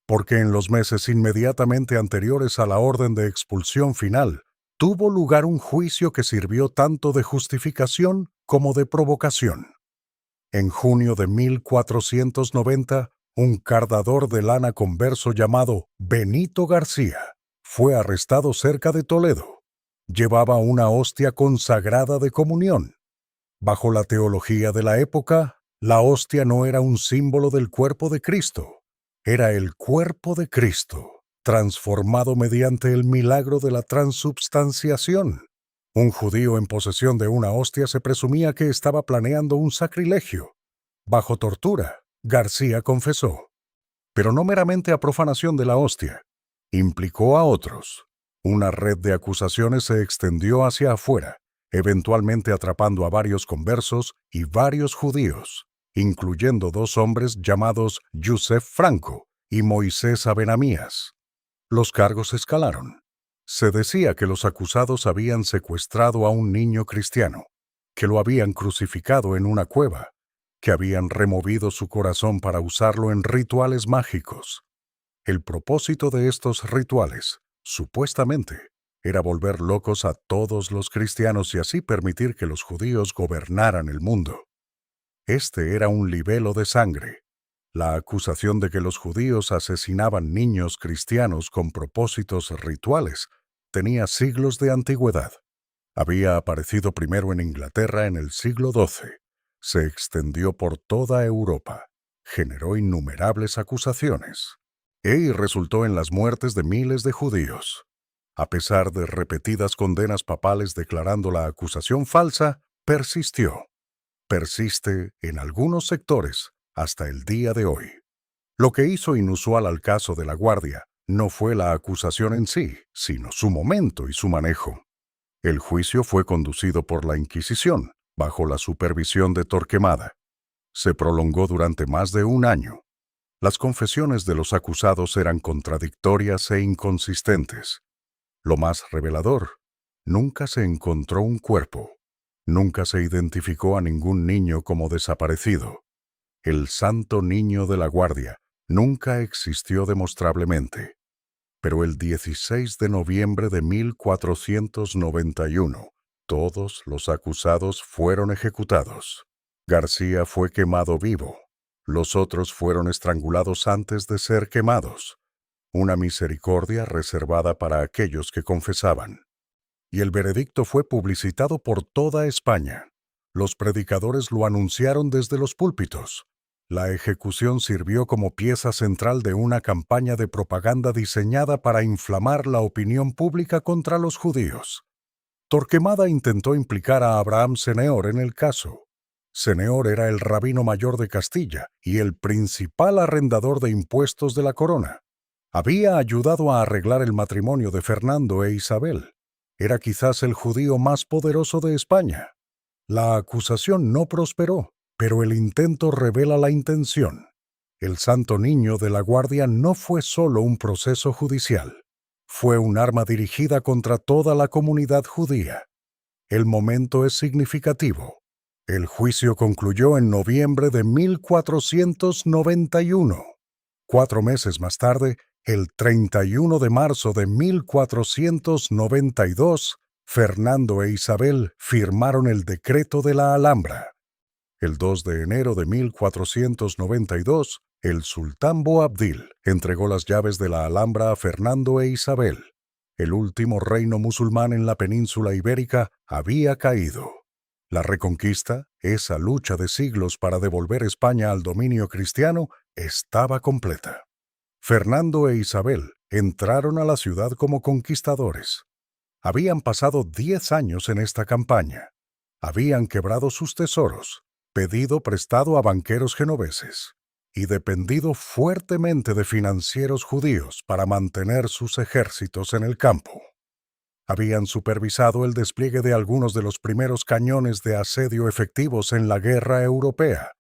porque en los meses inmediatamente anteriores a la orden de expulsión final, tuvo lugar un juicio que sirvió tanto de justificación como de provocación. En junio de 1490, un cardador de lana converso llamado Benito García fue arrestado cerca de Toledo. Llevaba una hostia consagrada de comunión. Bajo la teología de la época, la hostia no era un símbolo del cuerpo de Cristo. Era el cuerpo de Cristo, transformado mediante el milagro de la transubstanciación. Un judío en posesión de una hostia se presumía que estaba planeando un sacrilegio. Bajo tortura, García confesó. Pero no meramente a profanación de la hostia. Implicó a otros. Una red de acusaciones se extendió hacia afuera, eventualmente atrapando a varios conversos y varios judíos, incluyendo dos hombres llamados Yusef Franco y Moisés Abenamías. Los cargos escalaron. Se decía que los acusados habían secuestrado a un niño cristiano, que lo habían crucificado en una cueva, que habían removido su corazón para usarlo en rituales mágicos. El propósito de estos rituales, supuestamente, era volver locos a todos los cristianos y así permitir que los judíos gobernaran el mundo. Este era un libelo de sangre. La acusación de que los judíos asesinaban niños cristianos con propósitos rituales tenía siglos de antigüedad. Había aparecido primero en Inglaterra en el siglo XII. Se extendió por toda Europa. Generó innumerables acusaciones. Y resultó en las muertes de miles de judíos. A pesar de repetidas condenas papales declarando la acusación falsa, persistió. Persiste en algunos sectores hasta el día de hoy. Lo que hizo inusual al caso de La Guardia no fue la acusación en sí, sino su momento y su manejo. El juicio fue conducido por la Inquisición, bajo la supervisión de Torquemada. Se prolongó durante más de un año. Las confesiones de los acusados eran contradictorias e inconsistentes. Lo más revelador, nunca se encontró un cuerpo. Nunca se identificó a ningún niño como desaparecido. El Santo Niño de la Guardia nunca existió demostrablemente. Pero el 16 de noviembre de 1491, todos los acusados fueron ejecutados. García fue quemado vivo. Los otros fueron estrangulados antes de ser quemados. Una misericordia reservada para aquellos que confesaban. Y el veredicto fue publicitado por toda España. Los predicadores lo anunciaron desde los púlpitos. La ejecución sirvió como pieza central de una campaña de propaganda diseñada para inflamar la opinión pública contra los judíos. Torquemada intentó implicar a Abraham Seneor en el caso. Seneor era el rabino mayor de Castilla y el principal arrendador de impuestos de la corona. Había ayudado a arreglar el matrimonio de Fernando e Isabel. Era quizás el judío más poderoso de España. La acusación no prosperó, pero el intento revela la intención. El Santo Niño de la Guardia no fue solo un proceso judicial. Fue un arma dirigida contra toda la comunidad judía. El momento es significativo. El juicio concluyó en noviembre de 1491. 4 meses más tarde, el 31 de marzo de 1492, Fernando e Isabel firmaron el decreto de la Alhambra. El 2 de enero de 1492, el sultán Boabdil entregó las llaves de la Alhambra a Fernando e Isabel. El último reino musulmán en la península ibérica había caído. La reconquista, esa lucha de siglos para devolver España al dominio cristiano, estaba completa. Fernando e Isabel entraron a la ciudad como conquistadores. Habían pasado 10 años en esta campaña. Habían quebrado sus tesoros, pedido prestado a banqueros genoveses y dependido fuertemente de financieros judíos para mantener sus ejércitos en el campo. Habían supervisado el despliegue de algunos de los primeros cañones de asedio efectivos en la guerra europea.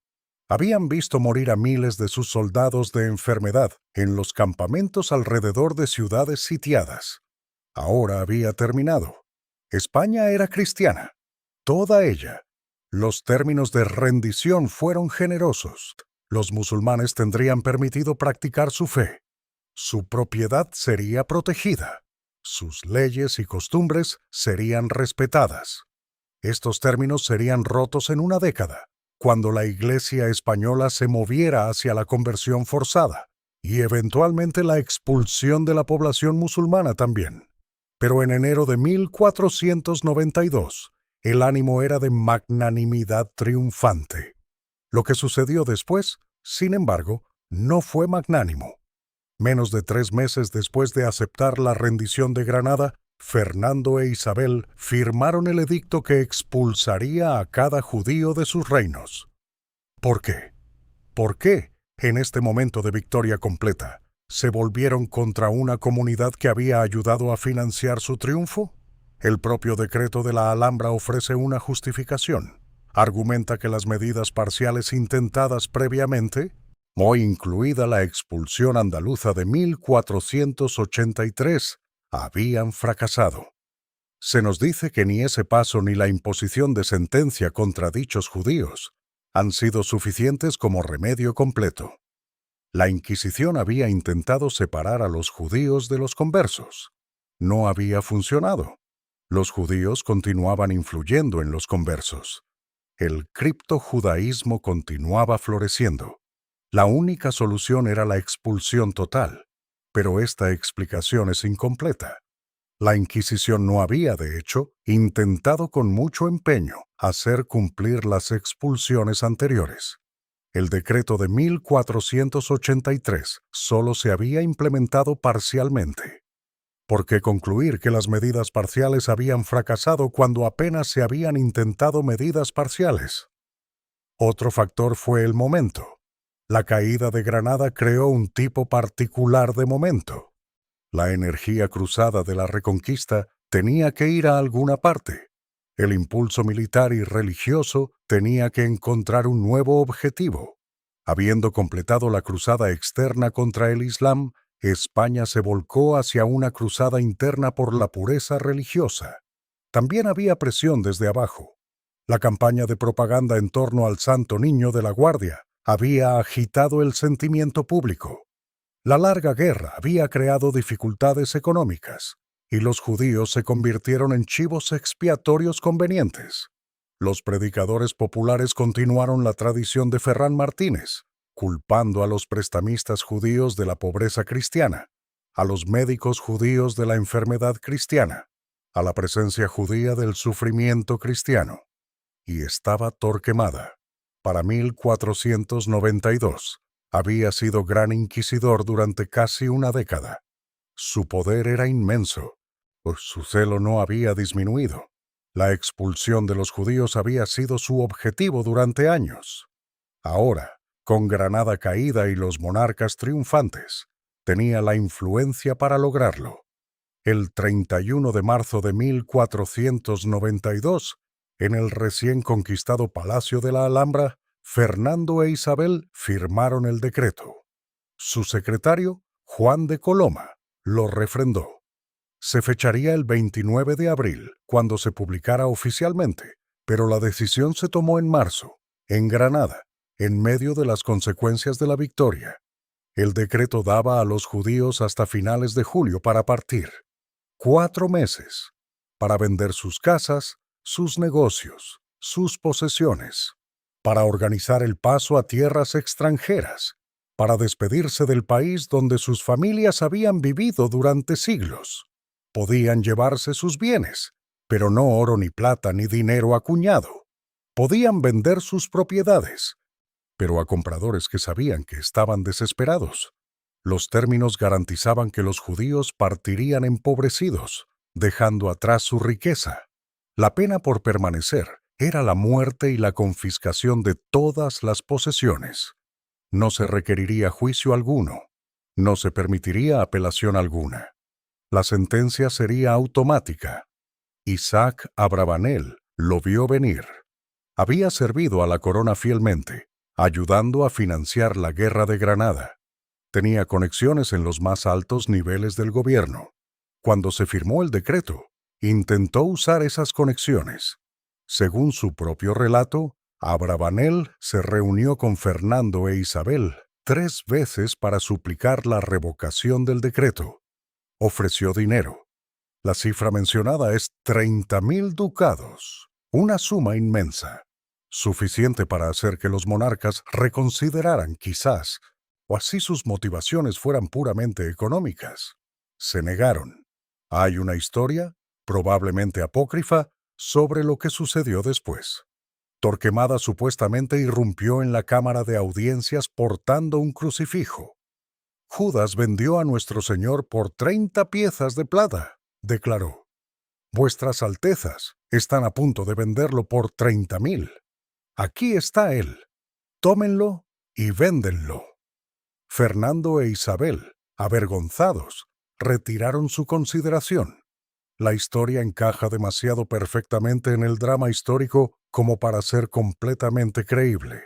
Habían visto morir a miles de sus soldados de enfermedad en los campamentos alrededor de ciudades sitiadas. Ahora había terminado. España era cristiana, toda ella. Los términos de rendición fueron generosos. Los musulmanes tendrían permitido practicar su fe. Su propiedad sería protegida. Sus leyes y costumbres serían respetadas. Estos términos serían rotos en una década, cuando la Iglesia española se moviera hacia la conversión forzada y eventualmente la expulsión de la población musulmana también. Pero en enero de 1492, el ánimo era de magnanimidad triunfante. Lo que sucedió después, sin embargo, no fue magnánimo. Menos de 3 meses después de aceptar la rendición de Granada, Fernando e Isabel firmaron el edicto que expulsaría a cada judío de sus reinos. ¿Por qué? ¿Por qué, en este momento de victoria completa, se volvieron contra una comunidad que había ayudado a financiar su triunfo? El propio decreto de la Alhambra ofrece una justificación. Argumenta que las medidas parciales intentadas previamente, hoy incluida la expulsión andaluza de 1483, habían fracasado. Se nos dice que ni ese paso ni la imposición de sentencia contra dichos judíos han sido suficientes como remedio completo. La Inquisición había intentado separar a los judíos de los conversos. No había funcionado. Los judíos continuaban influyendo en los conversos. El criptojudaísmo continuaba floreciendo. La única solución era la expulsión total, pero esta explicación es incompleta. La Inquisición no había, de hecho, intentado con mucho empeño hacer cumplir las expulsiones anteriores. El decreto de 1483 solo se había implementado parcialmente. ¿Por qué concluir que las medidas parciales habían fracasado cuando apenas se habían intentado medidas parciales? Otro factor fue el momento. La caída de Granada creó un tipo particular de momento. La energía cruzada de la Reconquista tenía que ir a alguna parte. El impulso militar y religioso tenía que encontrar un nuevo objetivo. Habiendo completado la cruzada externa contra el Islam, España se volcó hacia una cruzada interna por la pureza religiosa. También había presión desde abajo. La campaña de propaganda en torno al Santo Niño de la Guardia había agitado el sentimiento público. La larga guerra había creado dificultades económicas, y los judíos se convirtieron en chivos expiatorios convenientes. Los predicadores populares continuaron la tradición de Ferran Martínez, culpando a los prestamistas judíos de la pobreza cristiana, a los médicos judíos de la enfermedad cristiana, a la presencia judía del sufrimiento cristiano. Y estaba Torquemada. Para 1492, había sido gran inquisidor durante casi una década. Su poder era inmenso, pues su celo no había disminuido. La expulsión de los judíos había sido su objetivo durante años. Ahora, con Granada caída y los monarcas triunfantes, tenía la influencia para lograrlo. El 31 de marzo de 1492, en el recién conquistado Palacio de la Alhambra, Fernando e Isabel firmaron el decreto. Su secretario, Juan de Coloma, lo refrendó. Se fecharía el 29 de abril, cuando se publicara oficialmente, pero la decisión se tomó en marzo, en Granada, en medio de las consecuencias de la victoria. El decreto daba a los judíos hasta finales de julio para partir. 4 meses para vender sus casas, sus negocios, sus posesiones, para organizar el paso a tierras extranjeras, para despedirse del país donde sus familias habían vivido durante siglos. Podían llevarse sus bienes, pero no oro ni plata ni dinero acuñado. Podían vender sus propiedades, pero a compradores que sabían que estaban desesperados. Los términos garantizaban que los judíos partirían empobrecidos, dejando atrás su riqueza. La pena por permanecer era la muerte y la confiscación de todas las posesiones. No se requeriría juicio alguno. No se permitiría apelación alguna. La sentencia sería automática. Isaac Abravanel lo vio venir. Había servido a la corona fielmente, ayudando a financiar la Guerra de Granada. Tenía conexiones en los más altos niveles del gobierno. Cuando se firmó el decreto, intentó usar esas conexiones. Según su propio relato, Abravanel se reunió con Fernando e Isabel 3 veces para suplicar la revocación del decreto. Ofreció dinero. La cifra mencionada es 30.000 ducados, una suma inmensa, suficiente para hacer que los monarcas reconsideraran quizás, o así sus motivaciones fueran puramente económicas. Se negaron. Hay una historia, probablemente apócrifa, sobre lo que sucedió después. Torquemada supuestamente irrumpió en la cámara de audiencias portando un crucifijo. Judas vendió a nuestro Señor por 30 piezas de plata, declaró. Vuestras Altezas están a punto de venderlo por 30.000. Aquí está él. Tómenlo y véndenlo. Fernando e Isabel, avergonzados, retiraron su consideración. La historia encaja demasiado perfectamente en el drama histórico como para ser completamente creíble.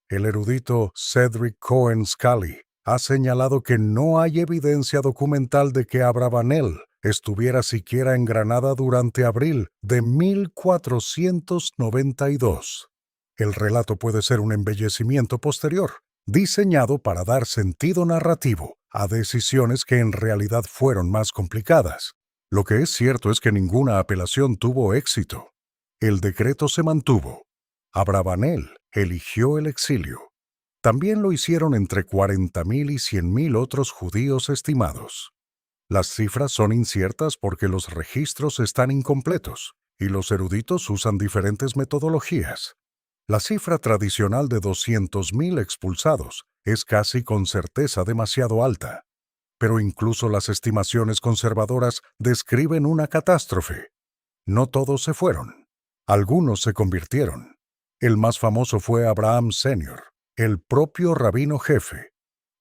El erudito Cedric Cohen Scully ha señalado que no hay evidencia documental de que Abravanel estuviera siquiera en Granada durante abril de 1492. El relato puede ser un embellecimiento posterior, diseñado para dar sentido narrativo a decisiones que en realidad fueron más complicadas. Lo que es cierto es que ninguna apelación tuvo éxito. El decreto se mantuvo. Abravanel eligió el exilio. También lo hicieron entre 40.000 y 100.000 otros judíos estimados. Las cifras son inciertas porque los registros están incompletos y los eruditos usan diferentes metodologías. La cifra tradicional de 200.000 expulsados es casi con certeza demasiado alta. Pero incluso las estimaciones conservadoras describen una catástrofe. No todos se fueron. Algunos se convirtieron. El más famoso fue Abraham Senior, el propio rabino jefe.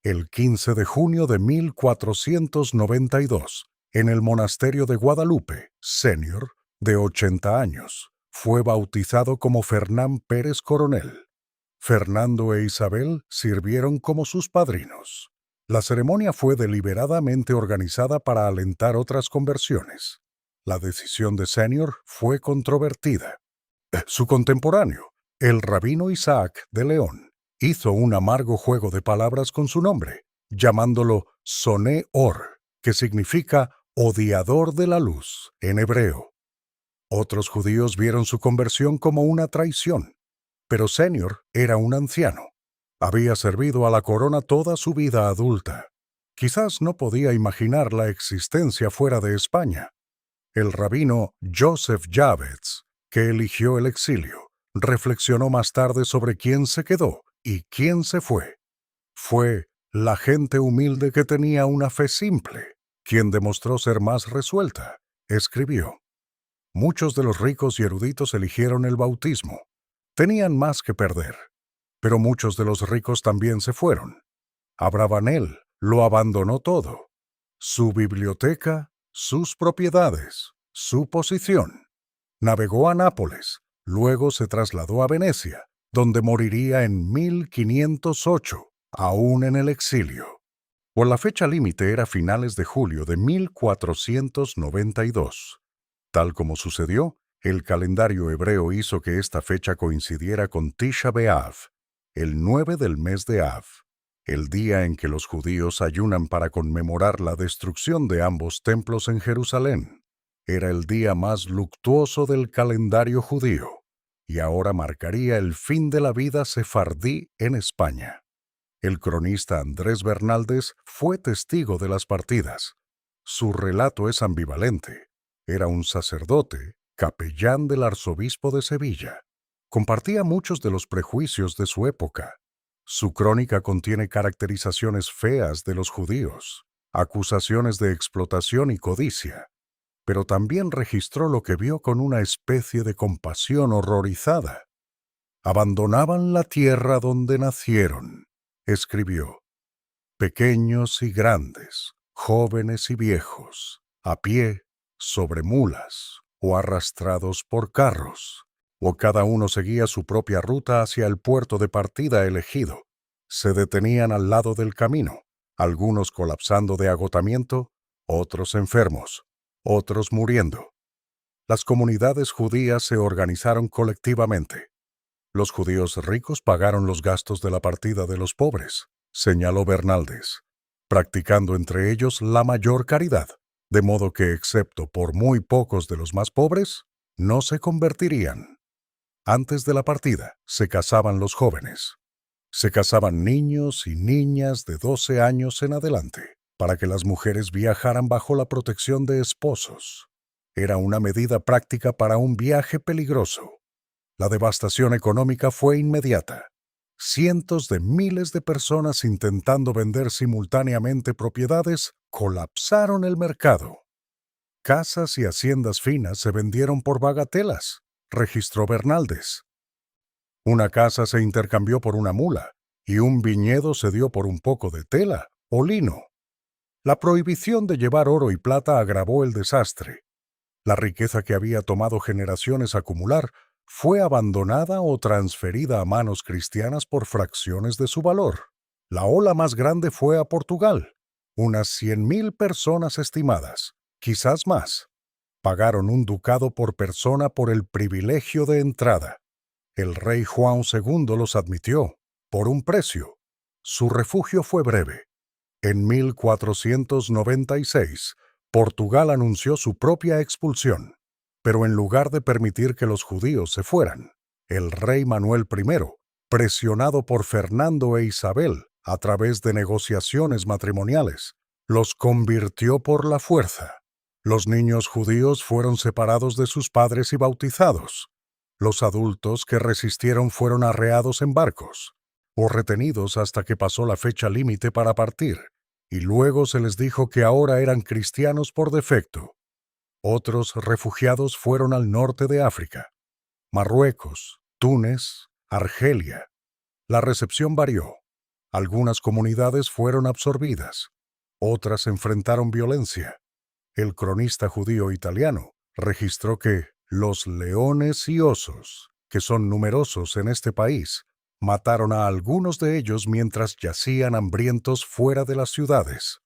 El 15 de junio de 1492, en el monasterio de Guadalupe, Senior, de 80 años, fue bautizado como Fernán Pérez Coronel. Fernando e Isabel sirvieron como sus padrinos. La ceremonia fue deliberadamente organizada para alentar otras conversiones. La decisión de Senior fue controvertida. Su contemporáneo, el rabino Isaac de León, hizo un amargo juego de palabras con su nombre, llamándolo Soné Or, que significa odiador de la luz en hebreo. Otros judíos vieron su conversión como una traición. Pero Senior era un anciano. Había servido a la corona toda su vida adulta. Quizás no podía imaginar la existencia fuera de España. El rabino Joseph Javets, que eligió el exilio, reflexionó más tarde sobre quién se quedó y quién se fue. Fue la gente humilde que tenía una fe simple, quien demostró ser más resuelta. Escribió: muchos de los ricos y eruditos eligieron el bautismo. Tenían más que perder. Pero muchos de los ricos también se fueron. Abravanel lo abandonó todo: su biblioteca, sus propiedades, su posición. Navegó a Nápoles, luego se trasladó a Venecia, donde moriría en 1508, aún en el exilio. Por la fecha límite era finales de julio de 1492. Tal como sucedió, el calendario hebreo hizo que esta fecha coincidiera con Tisha B'Av, el 9 del mes de Av, el día en que los judíos ayunan para conmemorar la destrucción de ambos templos en Jerusalén. Era el día más luctuoso del calendario judío, y ahora marcaría el fin de la vida sefardí en España. El cronista Andrés Bernaldez fue testigo de las partidas. Su relato es ambivalente. Era un sacerdote, capellán del arzobispo de Sevilla. Compartía muchos de los prejuicios de su época. Su crónica contiene caracterizaciones feas de los judíos, acusaciones de explotación y codicia, pero también registró lo que vio con una especie de compasión horrorizada. Abandonaban la tierra donde nacieron, escribió, pequeños y grandes, jóvenes y viejos, a pie, sobre mulas, o arrastrados por carros, o cada uno seguía su propia ruta hacia el puerto de partida elegido. Se detenían al lado del camino, algunos colapsando de agotamiento, otros enfermos, otros muriendo. Las comunidades judías se organizaron colectivamente. Los judíos ricos pagaron los gastos de la partida de los pobres, señaló Bernaldez, practicando entre ellos la mayor caridad, de modo que, excepto por muy pocos de los más pobres, no se convertirían. Antes de la partida, se casaban los jóvenes. Se casaban niños y niñas de 12 años en adelante, para que las mujeres viajaran bajo la protección de esposos. Era una medida práctica para un viaje peligroso. La devastación económica fue inmediata. Cientos de miles de personas intentando vender simultáneamente propiedades colapsaron el mercado. Casas y haciendas finas se vendieron por bagatelas, registró Bernaldez. Una casa se intercambió por una mula y un viñedo se dio por un poco de tela o lino. La prohibición de llevar oro y plata agravó el desastre. La riqueza que había tomado generaciones acumular fue abandonada o transferida a manos cristianas por fracciones de su valor. La ola más grande fue a Portugal. Unas 100,000 personas estimadas, quizás más, pagaron un ducado por persona por el privilegio de entrada. El rey Juan II los admitió, por un precio. Su refugio fue breve. En 1496, Portugal anunció su propia expulsión. Pero en lugar de permitir que los judíos se fueran, el rey Manuel I, presionado por Fernando e Isabel a través de negociaciones matrimoniales, los convirtió por la fuerza. Los niños judíos fueron separados de sus padres y bautizados. Los adultos que resistieron fueron arreados en barcos o retenidos hasta que pasó la fecha límite para partir, y luego se les dijo que ahora eran cristianos por defecto. Otros refugiados fueron al norte de África, Marruecos, Túnez, Argelia. La recepción varió. Algunas comunidades fueron absorbidas, otras enfrentaron violencia. El cronista judío italiano registró que los leones y osos, que son numerosos en este país, mataron a algunos de ellos mientras yacían hambrientos fuera de las ciudades.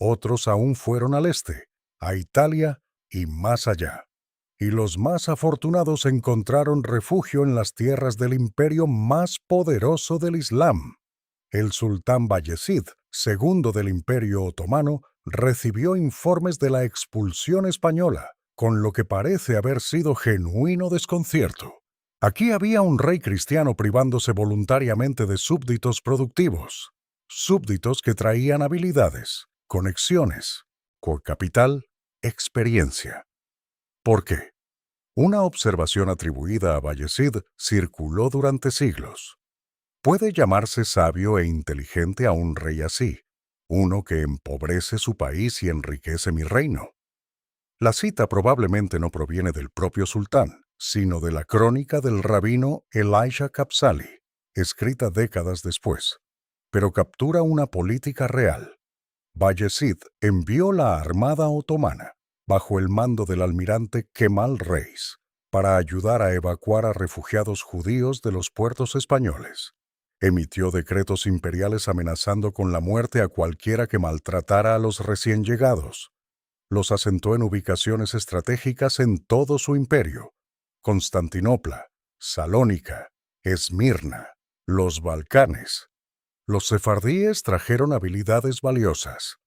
Otros aún fueron al este, a Italia y más allá. Y los más afortunados encontraron refugio en las tierras del imperio más poderoso del Islam. El sultán Bayezid, segundo del Imperio Otomano, recibió informes de la expulsión española, con lo que parece haber sido genuino desconcierto. Aquí había un rey cristiano privándose voluntariamente de súbditos productivos, súbditos que traían habilidades, conexiones, capital, experiencia. ¿Por qué? Una observación atribuida a Bayezid circuló durante siglos. Puede llamarse sabio e inteligente a un rey así, uno que empobrece su país y enriquece mi reino. La cita probablemente no proviene del propio sultán, sino de la crónica del rabino Elisha Kapsali, escrita décadas después, pero captura una política real. Bayezid envió la armada otomana, bajo el mando del almirante Kemal Reis, para ayudar a evacuar a refugiados judíos de los puertos españoles. Emitió decretos imperiales amenazando con la muerte a cualquiera que maltratara a los recién llegados. Los asentó en ubicaciones estratégicas en todo su imperio: Constantinopla, Salónica, Esmirna, los Balcanes. Los sefardíes trajeron habilidades valiosas.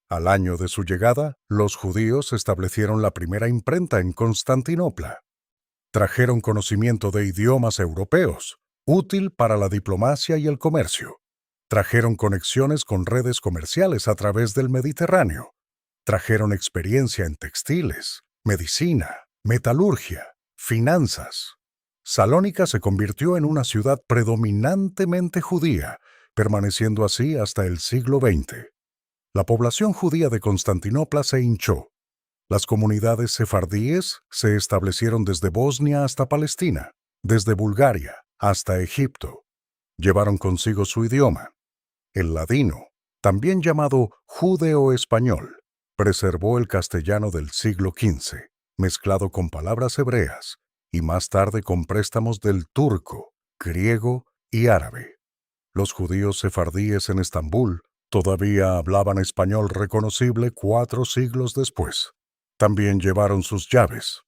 Al año de su llegada, los judíos establecieron la primera imprenta en Constantinopla. Trajeron conocimiento de idiomas europeos, útil para la diplomacia y el comercio. Trajeron conexiones con redes comerciales a través del Mediterráneo. Trajeron experiencia en textiles, medicina, metalurgia, finanzas. Salónica se convirtió en una ciudad predominantemente judía, permaneciendo así hasta el siglo XX. La población judía de Constantinopla se hinchó. Las comunidades sefardíes se establecieron desde Bosnia hasta Palestina, desde Bulgaria hasta Egipto. Llevaron consigo su idioma. El ladino, también llamado judeo-español, preservó el castellano del siglo XV, mezclado con palabras hebreas, y más tarde con préstamos del turco, griego y árabe. Los judíos sefardíes en Estambul todavía hablaban español reconocible 4 siglos después. También llevaron sus llaves.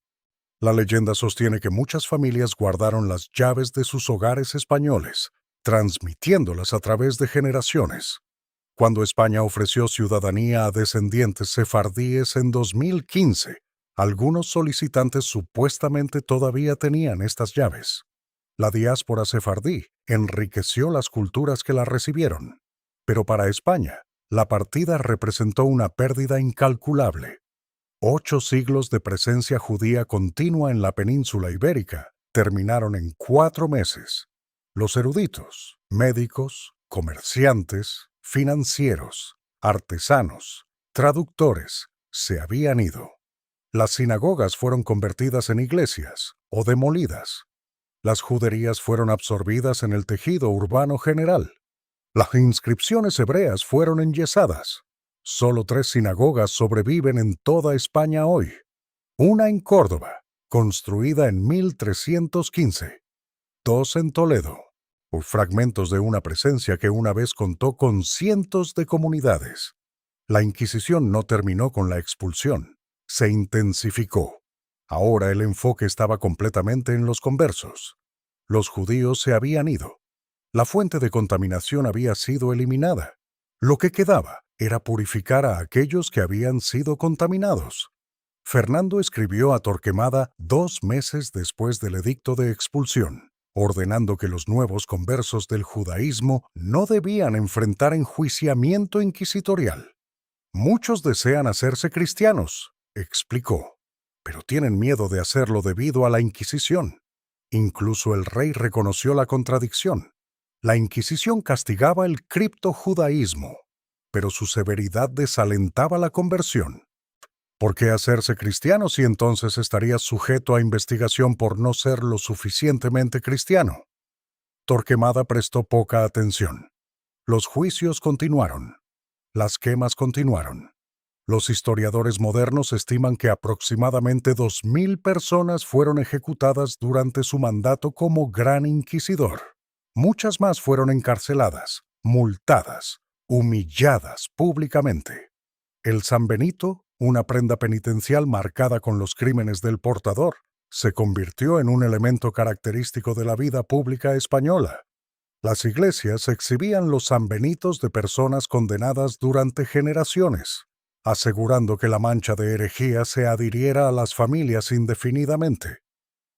La leyenda sostiene que muchas familias guardaron las llaves de sus hogares españoles, transmitiéndolas a través de generaciones. Cuando España ofreció ciudadanía a descendientes sefardíes en 2015, algunos solicitantes supuestamente todavía tenían estas llaves. La diáspora sefardí enriqueció las culturas que la recibieron, pero para España, la partida representó una pérdida incalculable. 8 siglos de presencia judía continua en la península ibérica terminaron en 4 meses. Los eruditos, médicos, comerciantes, financieros, artesanos, traductores, se habían ido. Las sinagogas fueron convertidas en iglesias o demolidas. Las juderías fueron absorbidas en el tejido urbano general. Las inscripciones hebreas fueron enyesadas. Solo 3 sinagogas sobreviven en toda España hoy. Una en Córdoba, construida en 1315. 2 en Toledo, fragmentos de una presencia que una vez contó con cientos de comunidades. La Inquisición no terminó con la expulsión, se intensificó. Ahora el enfoque estaba completamente en los conversos. Los judíos se habían ido. La fuente de contaminación había sido eliminada. Lo que quedaba era purificar a aquellos que habían sido contaminados. Fernando escribió a Torquemada 2 meses después del edicto de expulsión, ordenando que los nuevos conversos del judaísmo no debían enfrentar enjuiciamiento inquisitorial. Muchos desean hacerse cristianos, explicó, pero tienen miedo de hacerlo debido a la Inquisición. Incluso el rey reconoció la contradicción. La Inquisición castigaba el criptojudaísmo, pero su severidad desalentaba la conversión. ¿Por qué hacerse cristiano si entonces estarías sujeto a investigación por no ser lo suficientemente cristiano? Torquemada prestó poca atención. Los juicios continuaron. Las quemas continuaron. Los historiadores modernos estiman que aproximadamente 2.000 personas fueron ejecutadas durante su mandato como Gran Inquisidor. Muchas más fueron encarceladas, multadas, humilladas públicamente. El San Benito, una prenda penitencial marcada con los crímenes del portador, se convirtió en un elemento característico de la vida pública española. Las iglesias exhibían los sanbenitos de personas condenadas durante generaciones. asegurando que la mancha de herejía se adhiriera a las familias indefinidamente.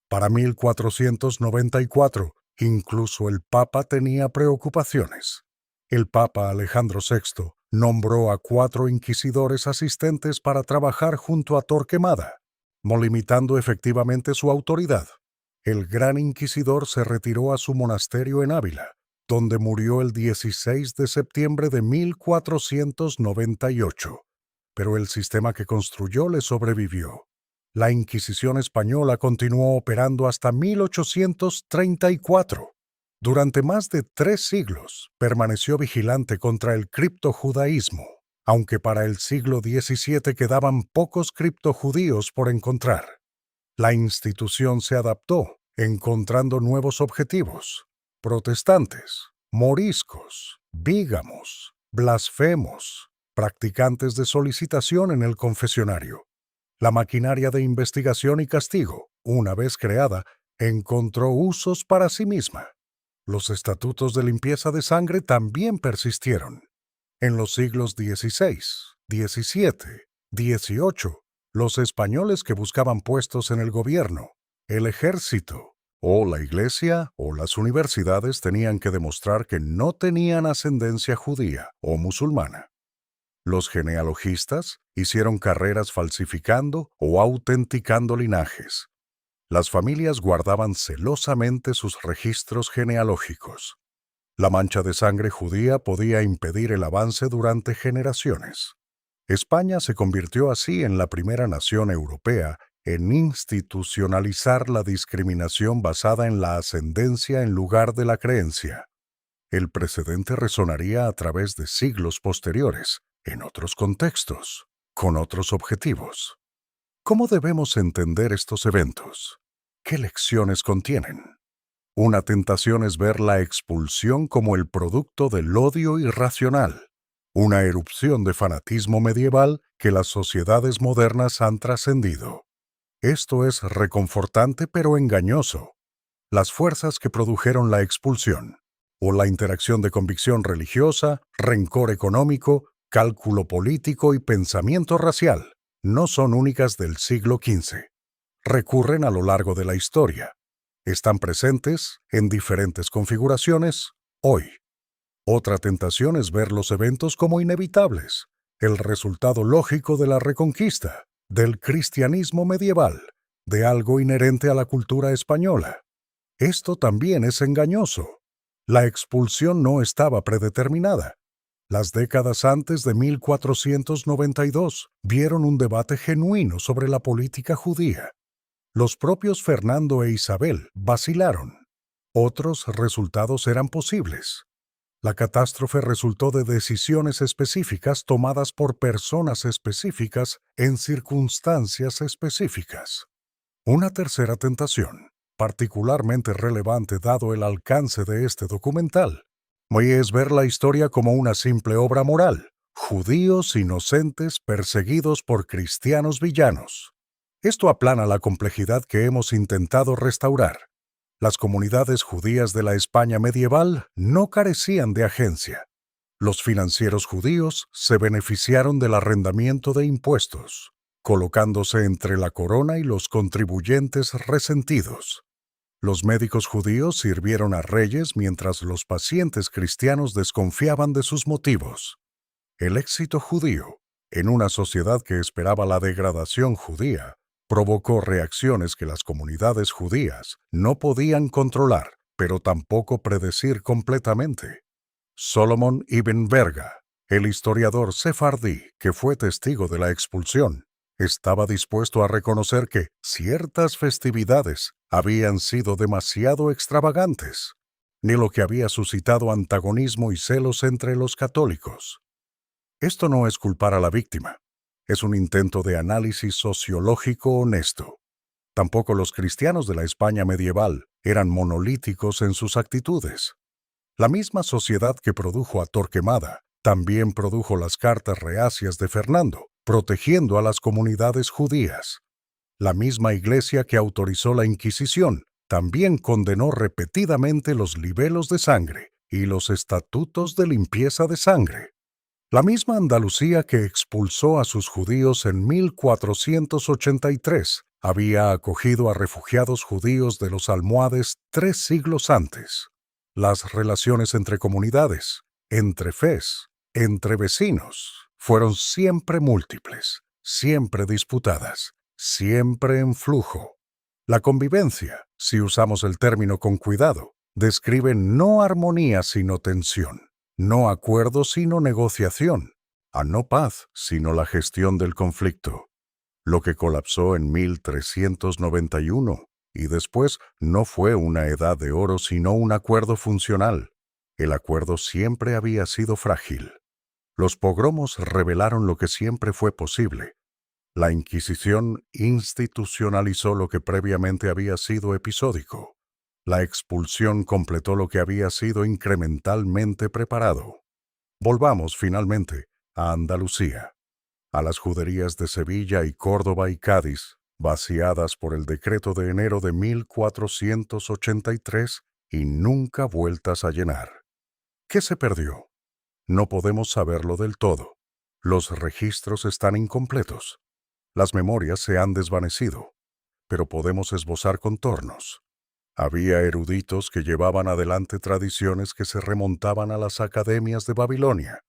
Para 1494, incluso el Papa tenía preocupaciones. El Papa Alejandro VI nombró a 4 inquisidores asistentes para trabajar junto a Torquemada, no limitando efectivamente su autoridad. El gran inquisidor se retiró a su monasterio en Ávila, donde murió el 16 de septiembre de 1498. Pero el sistema que construyó le sobrevivió. La Inquisición española continuó operando hasta 1834. Durante más de 3 siglos permaneció vigilante contra el criptojudaísmo, aunque para el siglo XVII quedaban pocos criptojudíos por encontrar. La institución se adaptó, encontrando nuevos objetivos: protestantes, moriscos, bígamos, blasfemos, practicantes de solicitación en el confesionario. La maquinaria de investigación y castigo, una vez creada, encontró usos para sí misma. Los estatutos de limpieza de sangre también persistieron. En los siglos XVI, XVII, XVIII, los españoles que buscaban puestos en el gobierno, el ejército, o la iglesia o las universidades tenían que demostrar que no tenían ascendencia judía o musulmana. Los genealogistas hicieron carreras falsificando o autenticando linajes. Las familias guardaban celosamente sus registros genealógicos. La mancha de sangre judía podía impedir el avance durante generaciones. España se convirtió así en la primera nación europea en institucionalizar la discriminación basada en la ascendencia en lugar de la creencia. El precedente resonaría a través de siglos posteriores, en otros contextos, con otros objetivos. ¿Cómo debemos entender estos eventos? ¿Qué lecciones contienen? Una tentación es ver la expulsión como el producto del odio irracional, una erupción de fanatismo medieval que las sociedades modernas han trascendido. Esto es reconfortante pero engañoso. Las fuerzas que produjeron la expulsión, o la interacción de convicción religiosa, rencor económico, cálculo político y pensamiento racial, no son únicas del siglo XV. Recurren a lo largo de la historia. Están presentes, en diferentes configuraciones, hoy. Otra tentación es ver los eventos como inevitables, el resultado lógico de la reconquista, del cristianismo medieval, de algo inherente a la cultura española. Esto también es engañoso. La expulsión no estaba predeterminada. Las décadas antes de 1492 vieron un debate genuino sobre la política judía. Los propios Fernando e Isabel vacilaron. Otros resultados eran posibles. La catástrofe resultó de decisiones específicas tomadas por personas específicas en circunstancias específicas. Una tercera tentación, particularmente relevante dado el alcance de este documental, es ver la historia como una simple obra moral: judíos inocentes perseguidos por cristianos villanos. Esto aplana la complejidad que hemos intentado restaurar. Las comunidades judías de la España medieval no carecían de agencia. Los financieros judíos se beneficiaron del arrendamiento de impuestos, colocándose entre la corona y los contribuyentes resentidos. Los médicos judíos sirvieron a reyes mientras los pacientes cristianos desconfiaban de sus motivos. El éxito judío, en una sociedad que esperaba la degradación judía, provocó reacciones que las comunidades judías no podían controlar, pero tampoco predecir completamente. Solomon ibn Verga, el historiador sefardí que fue testigo de la expulsión, estaba dispuesto a reconocer que ciertas festividades habían sido demasiado extravagantes, ni lo que había suscitado antagonismo y celos entre los católicos. Esto no es culpar a la víctima. Es un intento de análisis sociológico honesto. Tampoco los cristianos de la España medieval eran monolíticos en sus actitudes. La misma sociedad que produjo a Torquemada también produjo las cartas reacias de Fernando, protegiendo a las comunidades judías. La misma iglesia que autorizó la Inquisición también condenó repetidamente los libelos de sangre y los estatutos de limpieza de sangre. La misma Andalucía que expulsó a sus judíos en 1483 había acogido a refugiados judíos de los almohades 3 siglos antes. Las relaciones entre comunidades, entre fes, entre vecinos, fueron siempre múltiples, siempre disputadas, siempre en flujo. La convivencia, si usamos el término con cuidado, describe no armonía sino tensión, no acuerdo sino negociación, a no paz sino la gestión del conflicto. Lo que colapsó en 1391 y después no fue una edad de oro sino un acuerdo funcional. El acuerdo siempre había sido frágil. Los pogromos revelaron lo que siempre fue posible. La Inquisición institucionalizó lo que previamente había sido episódico. La expulsión completó lo que había sido incrementalmente preparado. Volvamos, finalmente, a Andalucía, a las juderías de Sevilla y Córdoba y Cádiz, vaciadas por el decreto de enero de 1483 y nunca vueltas a llenar. ¿Qué se perdió? No podemos saberlo del todo. Los registros están incompletos. Las memorias se han desvanecido, pero podemos esbozar contornos. Había eruditos que llevaban adelante tradiciones que se remontaban a las academias de Babilonia.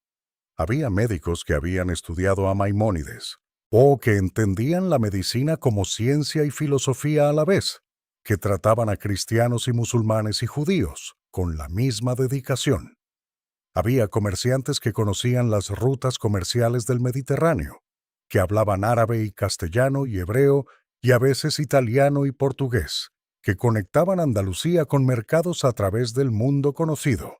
Había médicos que habían estudiado a Maimónides, o que entendían la medicina como ciencia y filosofía a la vez, que trataban a cristianos y musulmanes y judíos con la misma dedicación. Había comerciantes que conocían las rutas comerciales del Mediterráneo, que hablaban árabe y castellano y hebreo y a veces italiano y portugués, que conectaban Andalucía con mercados a través del mundo conocido.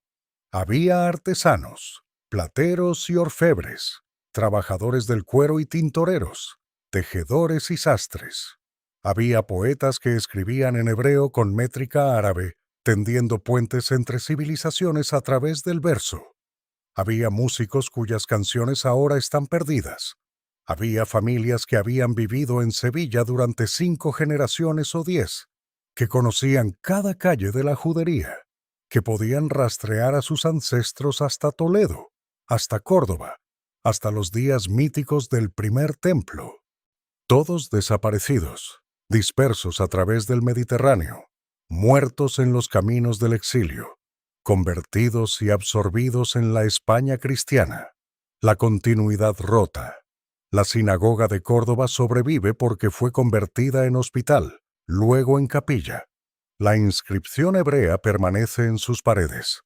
Había artesanos, plateros y orfebres, trabajadores del cuero y tintoreros, tejedores y sastres. Había poetas que escribían en hebreo con métrica árabe, tendiendo puentes entre civilizaciones a través del verso. Había músicos cuyas canciones ahora están perdidas. Había familias que habían vivido en Sevilla durante 5 generaciones o 10, que conocían cada calle de la judería, que podían rastrear a sus ancestros hasta Toledo, hasta Córdoba, hasta los días míticos del primer templo. Todos desaparecidos, dispersos a través del Mediterráneo, muertos en los caminos del exilio, convertidos y absorbidos en la España cristiana. La continuidad rota. La sinagoga de Córdoba sobrevive porque fue convertida en hospital, luego en capilla. La inscripción hebrea permanece en sus paredes.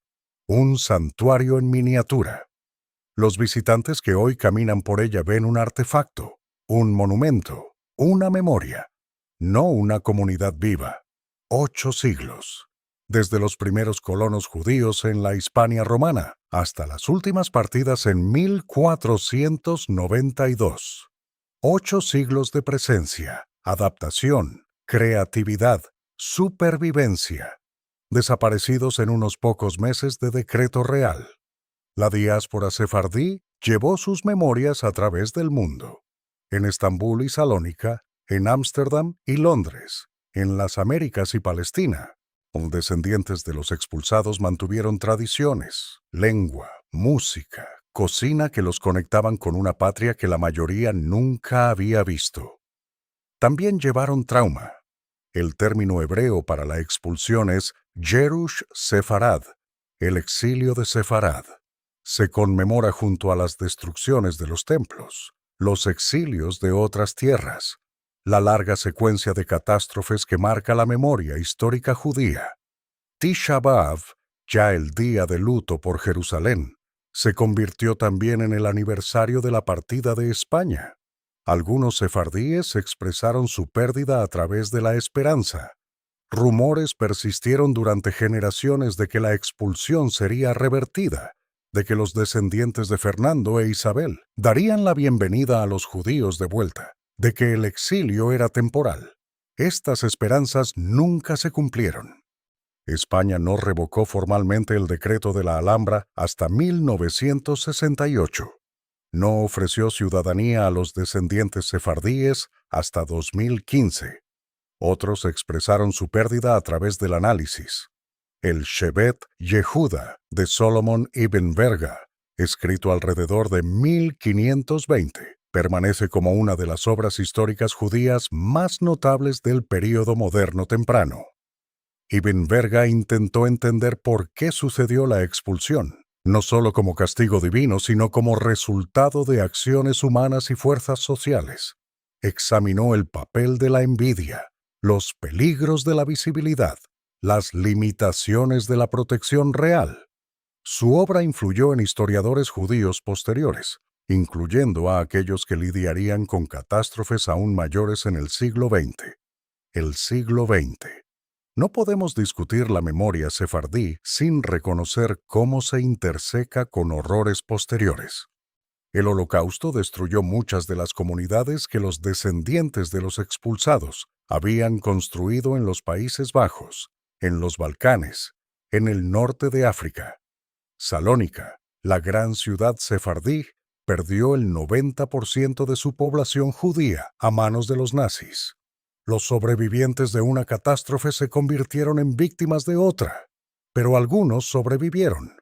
Un santuario en miniatura. Los visitantes que hoy caminan por ella ven un artefacto, un monumento, una memoria, no una comunidad viva. 8 siglos. Desde los primeros colonos judíos en la Hispania romana hasta las últimas partidas en 1492. 8 siglos de presencia, adaptación, creatividad, supervivencia, desaparecidos en unos pocos meses de decreto real. La diáspora sefardí llevó sus memorias a través del mundo. En Estambul y Salónica, en Ámsterdam y Londres, en las Américas y Palestina. Los descendientes de los expulsados mantuvieron tradiciones, lengua, música, cocina que los conectaban con una patria que la mayoría nunca había visto. También llevaron trauma. El término hebreo para la expulsión es Jerush Sefarad, el exilio de Sefarad. Se conmemora junto a las destrucciones de los templos, los exilios de otras tierras, la larga secuencia de catástrofes que marca la memoria histórica judía. Tisha B'Av, ya el día de luto por Jerusalén, se convirtió también en el aniversario de la partida de España. Algunos sefardíes expresaron su pérdida a través de la esperanza. Rumores persistieron durante generaciones de que la expulsión sería revertida, de que los descendientes de Fernando e Isabel darían la bienvenida a los judíos de vuelta, de que el exilio era temporal. Estas esperanzas nunca se cumplieron. España no revocó formalmente el decreto de la Alhambra hasta 1968. No ofreció ciudadanía a los descendientes sefardíes hasta 2015. Otros expresaron su pérdida a través del análisis. El Shevet Yehuda de Solomon ibn Verga, escrito alrededor de 1520, permanece como una de las obras históricas judías más notables del período moderno temprano. Ibn Verga intentó entender por qué sucedió la expulsión, no solo como castigo divino, sino como resultado de acciones humanas y fuerzas sociales. Examinó el papel de la envidia, los peligros de la visibilidad, las limitaciones de la protección real. Su obra influyó en historiadores judíos posteriores, incluyendo a aquellos que lidiarían con catástrofes aún mayores en el siglo XX. El siglo XX. No podemos discutir la memoria sefardí sin reconocer cómo se interseca con horrores posteriores. El Holocausto destruyó muchas de las comunidades que los descendientes de los expulsados habían construido en los Países Bajos, en los Balcanes, en el norte de África. Salónica, la gran ciudad sefardí, perdió el 90% de su población judía a manos de los nazis. Los sobrevivientes de una catástrofe se convirtieron en víctimas de otra, pero algunos sobrevivieron.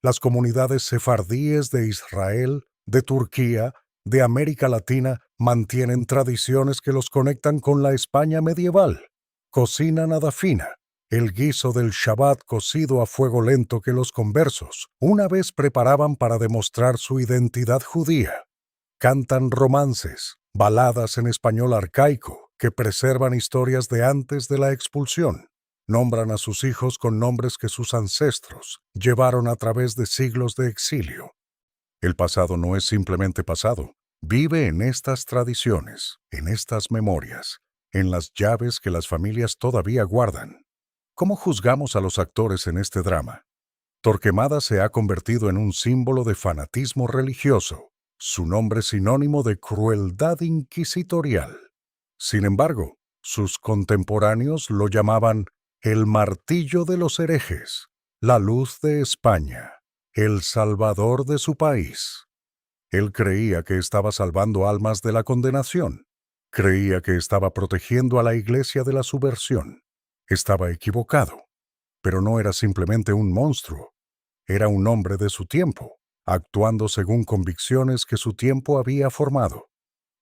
Las comunidades sefardíes de Israel, de Turquía, de América Latina mantienen tradiciones que los conectan con la España medieval. Cocinan adafina, el guiso del Shabbat cocido a fuego lento que los conversos una vez preparaban para demostrar su identidad judía. Cantan romances, baladas en español arcaico, que preservan historias de antes de la expulsión. Nombran a sus hijos con nombres que sus ancestros llevaron a través de siglos de exilio. El pasado no es simplemente pasado. Vive en estas tradiciones, en estas memorias, en las llaves que las familias todavía guardan. ¿Cómo juzgamos a los actores en este drama? Torquemada se ha convertido en un símbolo de fanatismo religioso, su nombre sinónimo de crueldad inquisitorial. Sin embargo, sus contemporáneos lo llamaban el martillo de los herejes, la luz de España, el salvador de su país. Él creía que estaba salvando almas de la condenación. Creía que estaba protegiendo a la Iglesia de la subversión. Estaba equivocado, pero no era simplemente un monstruo. Era un hombre de su tiempo, actuando según convicciones que su tiempo había formado.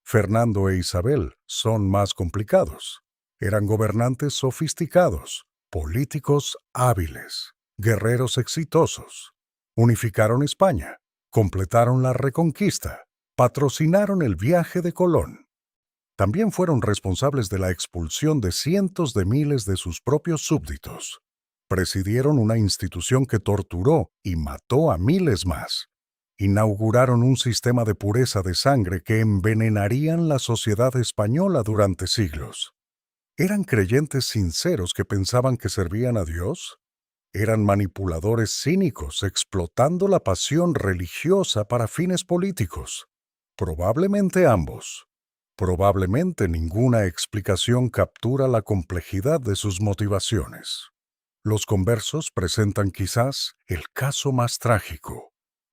Fernando e Isabel son más complicados. Eran gobernantes sofisticados, políticos hábiles, guerreros exitosos. Unificaron España, completaron la reconquista, patrocinaron el viaje de Colón. También fueron responsables de la expulsión de cientos de miles de sus propios súbditos. Presidieron una institución que torturó y mató a miles más. Inauguraron un sistema de pureza de sangre que envenenarían la sociedad española durante siglos. ¿Eran creyentes sinceros que pensaban que servían a Dios? Eran manipuladores cínicos explotando la pasión religiosa para fines políticos. Probablemente ambos. Probablemente ninguna explicación captura la complejidad de sus motivaciones. Los conversos presentan quizás el caso más trágico.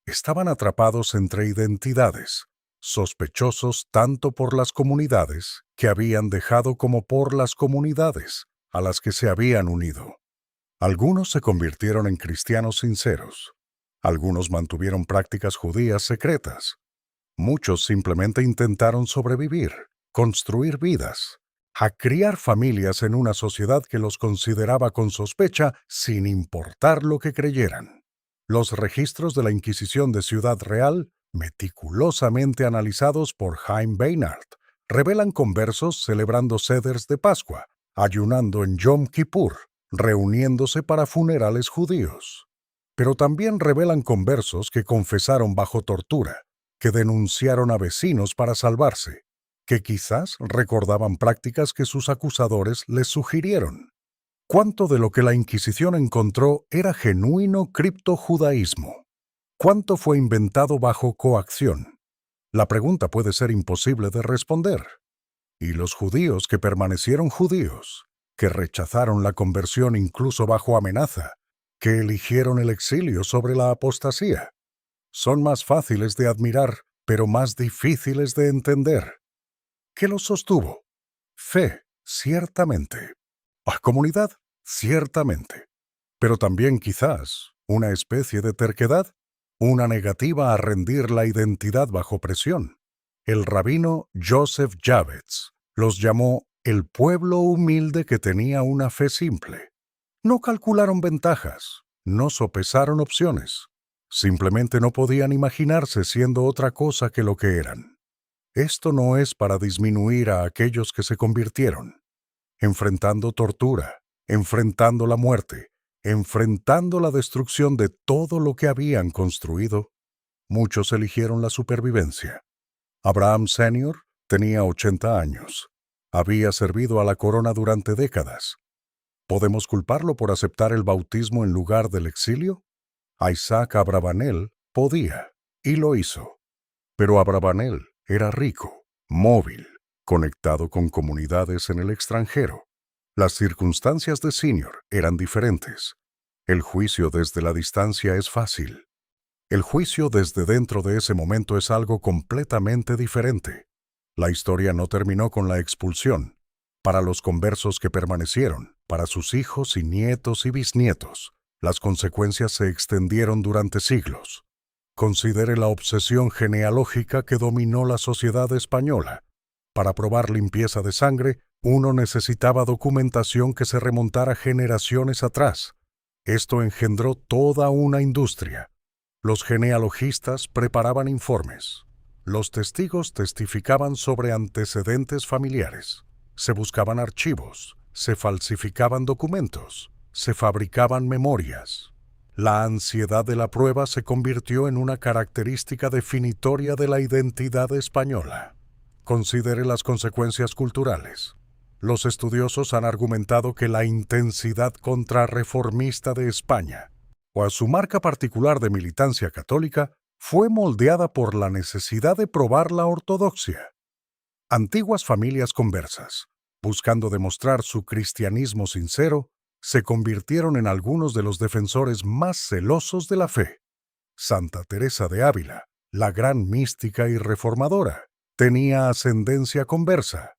Estaban atrapados entre identidades, sospechosos tanto por las comunidades que habían dejado como por las comunidades a las que se habían unido. Algunos se convirtieron en cristianos sinceros. Algunos mantuvieron prácticas judías secretas. Muchos simplemente intentaron sobrevivir, construir vidas, a criar familias en una sociedad que los consideraba con sospecha sin importar lo que creyeran. Los registros de la Inquisición de Ciudad Real, meticulosamente analizados por Jaime Beinart, revelan conversos celebrando seders de Pascua, ayunando en Yom Kippur, reuniéndose para funerales judíos. Pero también revelan conversos que confesaron bajo tortura, que denunciaron a vecinos para salvarse, que quizás recordaban prácticas que sus acusadores les sugirieron. ¿Cuánto de lo que la Inquisición encontró era genuino criptojudaísmo? ¿Cuánto fue inventado bajo coacción? La pregunta puede ser imposible de responder. ¿Y los judíos que permanecieron judíos, que rechazaron la conversión incluso bajo amenaza, que eligieron el exilio sobre la apostasía? Son más fáciles de admirar, pero más difíciles de entender. ¿Qué los sostuvo? Fe, ciertamente. Comunidad, ciertamente. Pero también quizás una especie de terquedad. una negativa a rendir la identidad bajo presión. El rabino Joseph Javets los llamó el pueblo humilde que tenía una fe simple. No calcularon ventajas, no sopesaron opciones. Simplemente no podían imaginarse siendo otra cosa que lo que eran. Esto no es para disminuir a aquellos que se convirtieron, enfrentando tortura, enfrentando la muerte, enfrentando la destrucción de todo lo que habían construido. Muchos eligieron la supervivencia. Abraham Sr. tenía 80 años. Había servido a la corona durante décadas. ¿Podemos culparlo por aceptar el bautismo en lugar del exilio? Isaac Abravanel podía, y lo hizo. Pero Abravanel era rico, móvil, conectado con comunidades en el extranjero. Las circunstancias de Senior eran diferentes. El juicio desde la distancia es fácil. El juicio desde dentro de ese momento es algo completamente diferente. La historia no terminó con la expulsión. Para los conversos que permanecieron, para sus hijos y nietos y bisnietos, las consecuencias se extendieron durante siglos. Considere la obsesión genealógica que dominó la sociedad española. Para probar limpieza de sangre, uno necesitaba documentación que se remontara generaciones atrás. Esto engendró toda una industria. Los genealogistas preparaban informes. Los testigos testificaban sobre antecedentes familiares. Se buscaban archivos, se falsificaban documentos, se fabricaban memorias. La ansiedad de la prueba se convirtió en una característica definitoria de la identidad española. Considere las consecuencias culturales. Los estudiosos han argumentado que la intensidad contrarreformista de España, o a su marca particular de militancia católica, fue moldeada por la necesidad de probar la ortodoxia. Antiguas familias conversas, buscando demostrar su cristianismo sincero, se convirtieron en algunos de los defensores más celosos de la fe. Santa Teresa de Ávila, la gran mística y reformadora, tenía ascendencia conversa.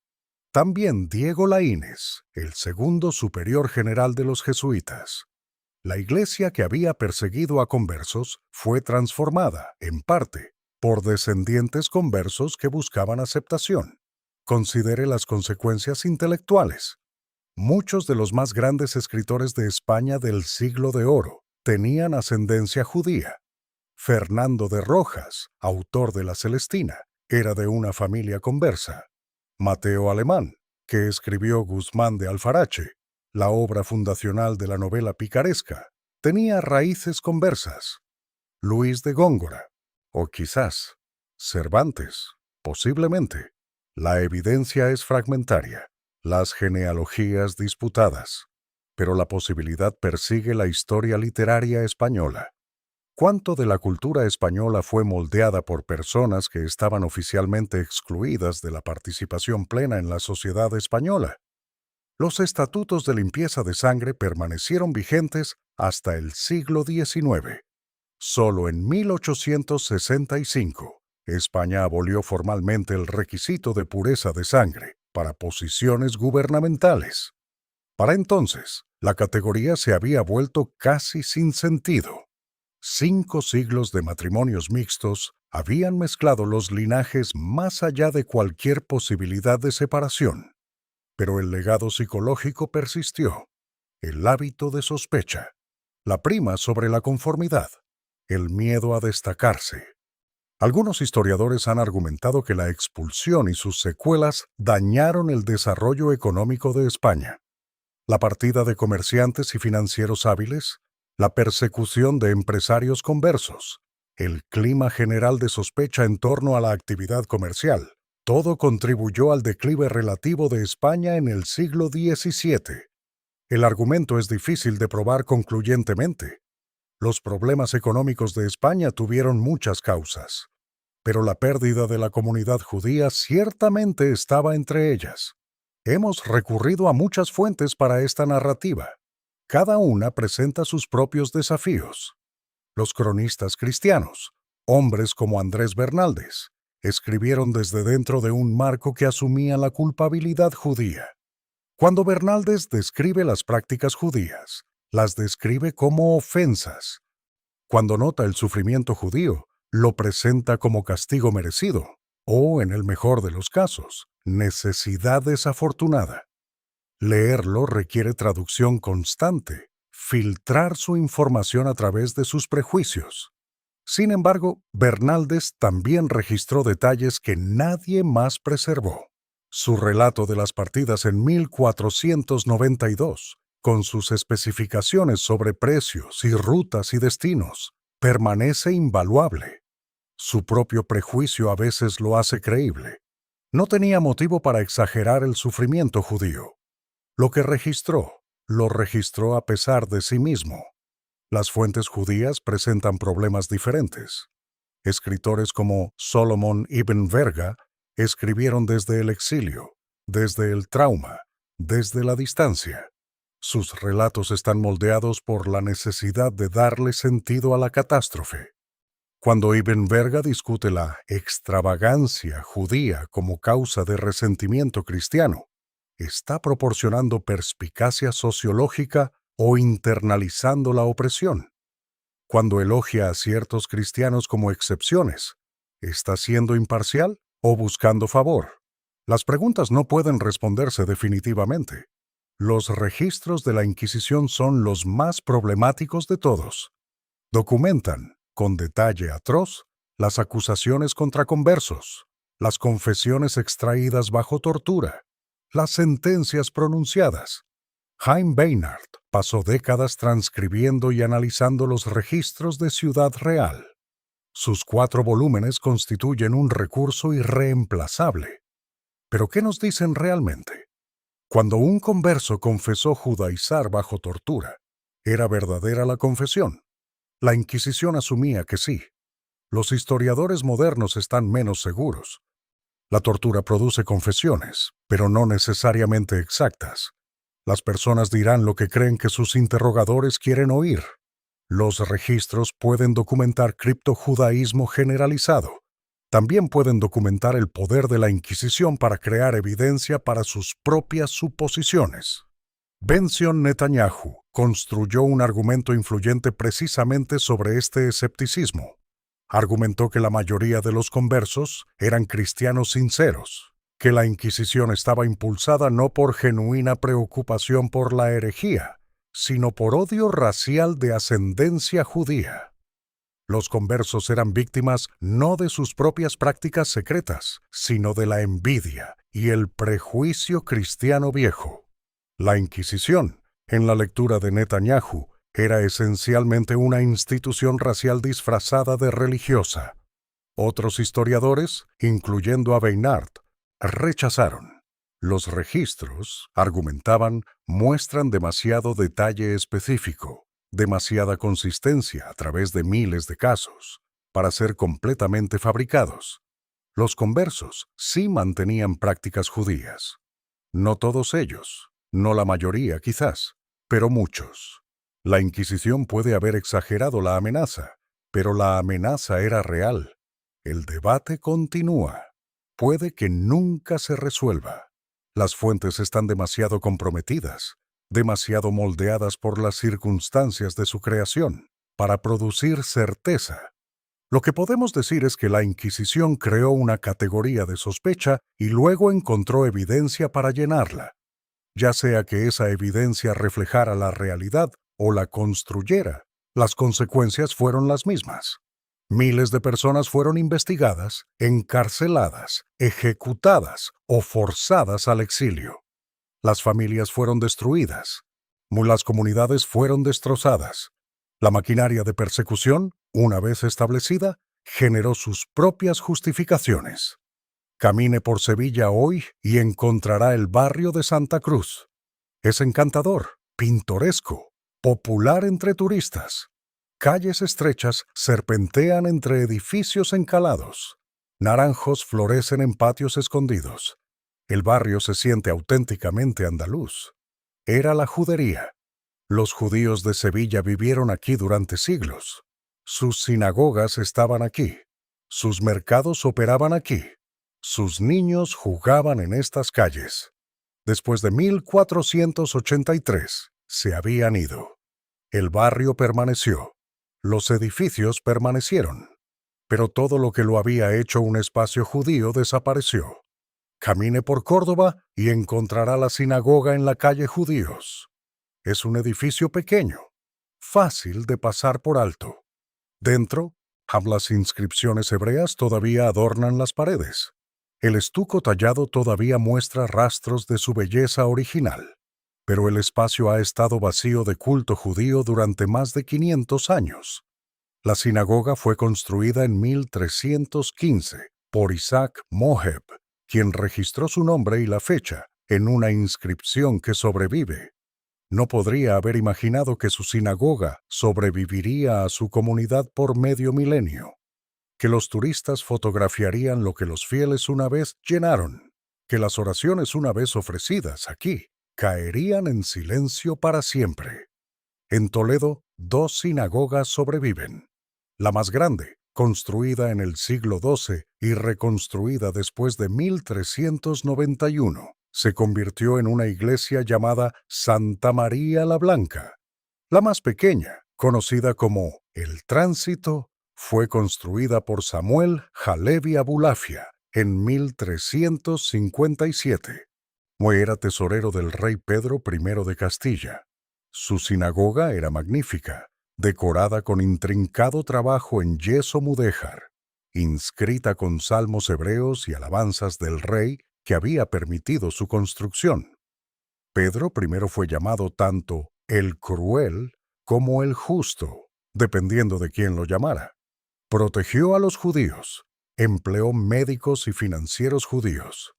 También Diego Laínez, el segundo superior general de los jesuitas. La iglesia que había perseguido a conversos fue transformada, en parte, por descendientes conversos que buscaban aceptación. Considere las consecuencias intelectuales. Muchos de los más grandes escritores de España del Siglo de Oro tenían ascendencia judía. Fernando de Rojas, autor de La Celestina, era de una familia conversa. Mateo Alemán, que escribió Guzmán de Alfarache, la obra fundacional de la novela picaresca, tenía raíces conversas. Luis de Góngora, o quizás Cervantes, posiblemente. La evidencia es fragmentaria, las genealogías disputadas, pero la posibilidad persigue la historia literaria española. ¿Cuánto de la cultura española fue moldeada por personas que estaban oficialmente excluidas de la participación plena en la sociedad española? Los estatutos de limpieza de sangre permanecieron vigentes hasta el siglo XIX. Solo en 1865, España abolió formalmente el requisito de pureza de sangre para posiciones gubernamentales. Para entonces, la categoría se había vuelto casi sin sentido. 5 siglos de matrimonios mixtos habían mezclado los linajes más allá de cualquier posibilidad de separación. Pero el legado psicológico persistió. El hábito de sospecha, la prima sobre la conformidad, el miedo a destacarse. Algunos historiadores han argumentado que la expulsión y sus secuelas dañaron el desarrollo económico de España. La partida de comerciantes y financieros hábiles, la persecución de empresarios conversos, el clima general de sospecha en torno a la actividad comercial, todo contribuyó al declive relativo de España en el siglo XVII. El argumento es difícil de probar concluyentemente. Los problemas económicos de España tuvieron muchas causas, pero la pérdida de la comunidad judía ciertamente estaba entre ellas. Hemos recurrido a muchas fuentes para esta narrativa. Cada una presenta sus propios desafíos. Los cronistas cristianos, hombres como Andrés Bernaldez, escribieron desde dentro de un marco que asumía la culpabilidad judía. Cuando Bernaldez describe las prácticas judías, las describe como ofensas. Cuando nota el sufrimiento judío, lo presenta como castigo merecido, o, en el mejor de los casos, necesidad desafortunada. Leerlo requiere traducción constante, filtrar su información a través de sus prejuicios. Sin embargo, Bernaldez también registró detalles que nadie más preservó. Su relato de las partidas en 1492, con sus especificaciones sobre precios y rutas y destinos, permanece invaluable. Su propio prejuicio a veces lo hace creíble. No tenía motivo para exagerar el sufrimiento judío. Lo que registró, lo registró a pesar de sí mismo. Las fuentes judías presentan problemas diferentes. Escritores como Solomon ibn Verga escribieron desde el exilio, desde el trauma, desde la distancia. Sus relatos están moldeados por la necesidad de darle sentido a la catástrofe. Cuando Ibn Verga discute la extravagancia judía como causa de resentimiento cristiano, está proporcionando perspicacia sociológica o internalizando la opresión. Cuando elogia a ciertos cristianos como excepciones, ¿está siendo imparcial o buscando favor? Las preguntas no pueden responderse definitivamente. Los registros de la Inquisición son los más problemáticos de todos. Documentan, con detalle atroz, las acusaciones contra conversos, las confesiones extraídas bajo tortura, las sentencias pronunciadas. Chaim Beinart pasó décadas transcribiendo y analizando los registros de Ciudad Real. Sus 4 volúmenes constituyen un recurso irreemplazable. ¿Pero qué nos dicen realmente? Cuando un converso confesó judaizar bajo tortura, ¿era verdadera la confesión? La Inquisición asumía que sí. Los historiadores modernos están menos seguros. La tortura produce confesiones, pero no necesariamente exactas. Las personas dirán lo que creen que sus interrogadores quieren oír. Los registros pueden documentar criptojudaísmo generalizado. También pueden documentar el poder de la Inquisición para crear evidencia para sus propias suposiciones. Benzion Netanyahu construyó un argumento influyente precisamente sobre este escepticismo. Argumentó que la mayoría de los conversos eran cristianos sinceros, que la Inquisición estaba impulsada no por genuina preocupación por la herejía, sino por odio racial de ascendencia judía. Los conversos eran víctimas no de sus propias prácticas secretas, sino de la envidia y el prejuicio cristiano viejo. La Inquisición, en la lectura de Netanyahu, era esencialmente una institución racial disfrazada de religiosa. Otros historiadores, incluyendo a Beinart, rechazaron. Los registros, argumentaban, muestran demasiado detalle específico, demasiada consistencia a través de miles de casos, para ser completamente fabricados. Los conversos sí mantenían prácticas judías. No todos ellos, no la mayoría quizás, pero muchos. La Inquisición puede haber exagerado la amenaza, pero la amenaza era real. El debate continúa. Puede que nunca se resuelva. Las fuentes están demasiado comprometidas, demasiado moldeadas por las circunstancias de su creación, para producir certeza. Lo que podemos decir es que la Inquisición creó una categoría de sospecha y luego encontró evidencia para llenarla. Ya sea que esa evidencia reflejara la realidad o la construyera, las consecuencias fueron las mismas. Miles de personas fueron investigadas, encarceladas, ejecutadas o forzadas al exilio. Las familias fueron destruidas. Las comunidades fueron destrozadas. La maquinaria de persecución, una vez establecida, generó sus propias justificaciones. Camine por Sevilla hoy y encontrará el barrio de Santa Cruz. Es encantador, pintoresco, popular entre turistas. Calles estrechas serpentean entre edificios encalados. Naranjos florecen en patios escondidos. El barrio se siente auténticamente andaluz. Era la judería. Los judíos de Sevilla vivieron aquí durante siglos. Sus sinagogas estaban aquí. Sus mercados operaban aquí. Sus niños jugaban en estas calles. Después de 1483, se habían ido. El barrio permaneció. Los edificios permanecieron, pero todo lo que lo había hecho un espacio judío desapareció. Camine por Córdoba y encontrará la sinagoga en la calle Judíos. Es un edificio pequeño, fácil de pasar por alto. Dentro, las inscripciones hebreas todavía adornan las paredes. El estuco tallado todavía muestra rastros de su belleza original. Pero el espacio ha estado vacío de culto judío durante más de 500 años. La sinagoga fue construida en 1315 por Isaac Moheb, quien registró su nombre y la fecha en una inscripción que sobrevive. No podría haber imaginado que su sinagoga sobreviviría a su comunidad por medio milenio, que los turistas fotografiarían lo que los fieles una vez llenaron, que las oraciones una vez ofrecidas aquí caerían en silencio para siempre. En Toledo, 2 sinagogas sobreviven. La más grande, construida en el siglo XII y reconstruida después de 1391, se convirtió en una iglesia llamada Santa María la Blanca. La más pequeña, conocida como El Tránsito, fue construida por Samuel Halevi Abulafia en 1357. Era tesorero del rey Pedro I de Castilla. Su sinagoga era magnífica, decorada con intrincado trabajo en yeso mudéjar, inscrita con salmos hebreos y alabanzas del rey que había permitido su construcción. Pedro I fue llamado tanto el cruel como el justo, dependiendo de quién lo llamara. Protegió a los judíos, empleó médicos y financieros judíos.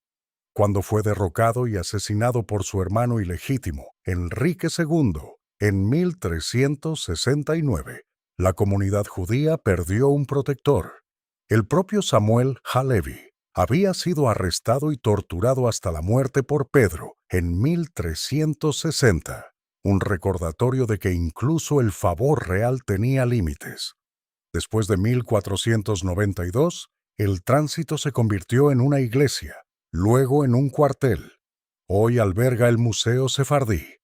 Cuando fue derrocado y asesinado por su hermano ilegítimo, Enrique II, en 1369, la comunidad judía perdió un protector. El propio Samuel Halevi había sido arrestado y torturado hasta la muerte por Pedro en 1360, un recordatorio de que incluso el favor real tenía límites. Después de 1492, el Tránsito se convirtió en una iglesia, luego en un cuartel. Hoy alberga el Museo Sefardí.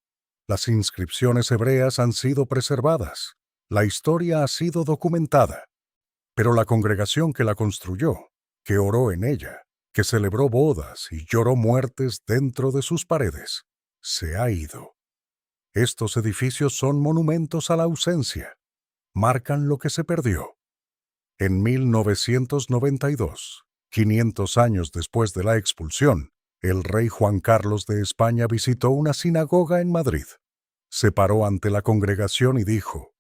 Las inscripciones hebreas han sido preservadas. La historia ha sido documentada. Pero la congregación que la construyó, que oró en ella, que celebró bodas y lloró muertes dentro de sus paredes, se ha ido. Estos edificios son monumentos a la ausencia. Marcan lo que se perdió. En 1992, 500 años después de la expulsión, el rey Juan Carlos de España visitó una sinagoga en Madrid. Se paró ante la congregación y dijo: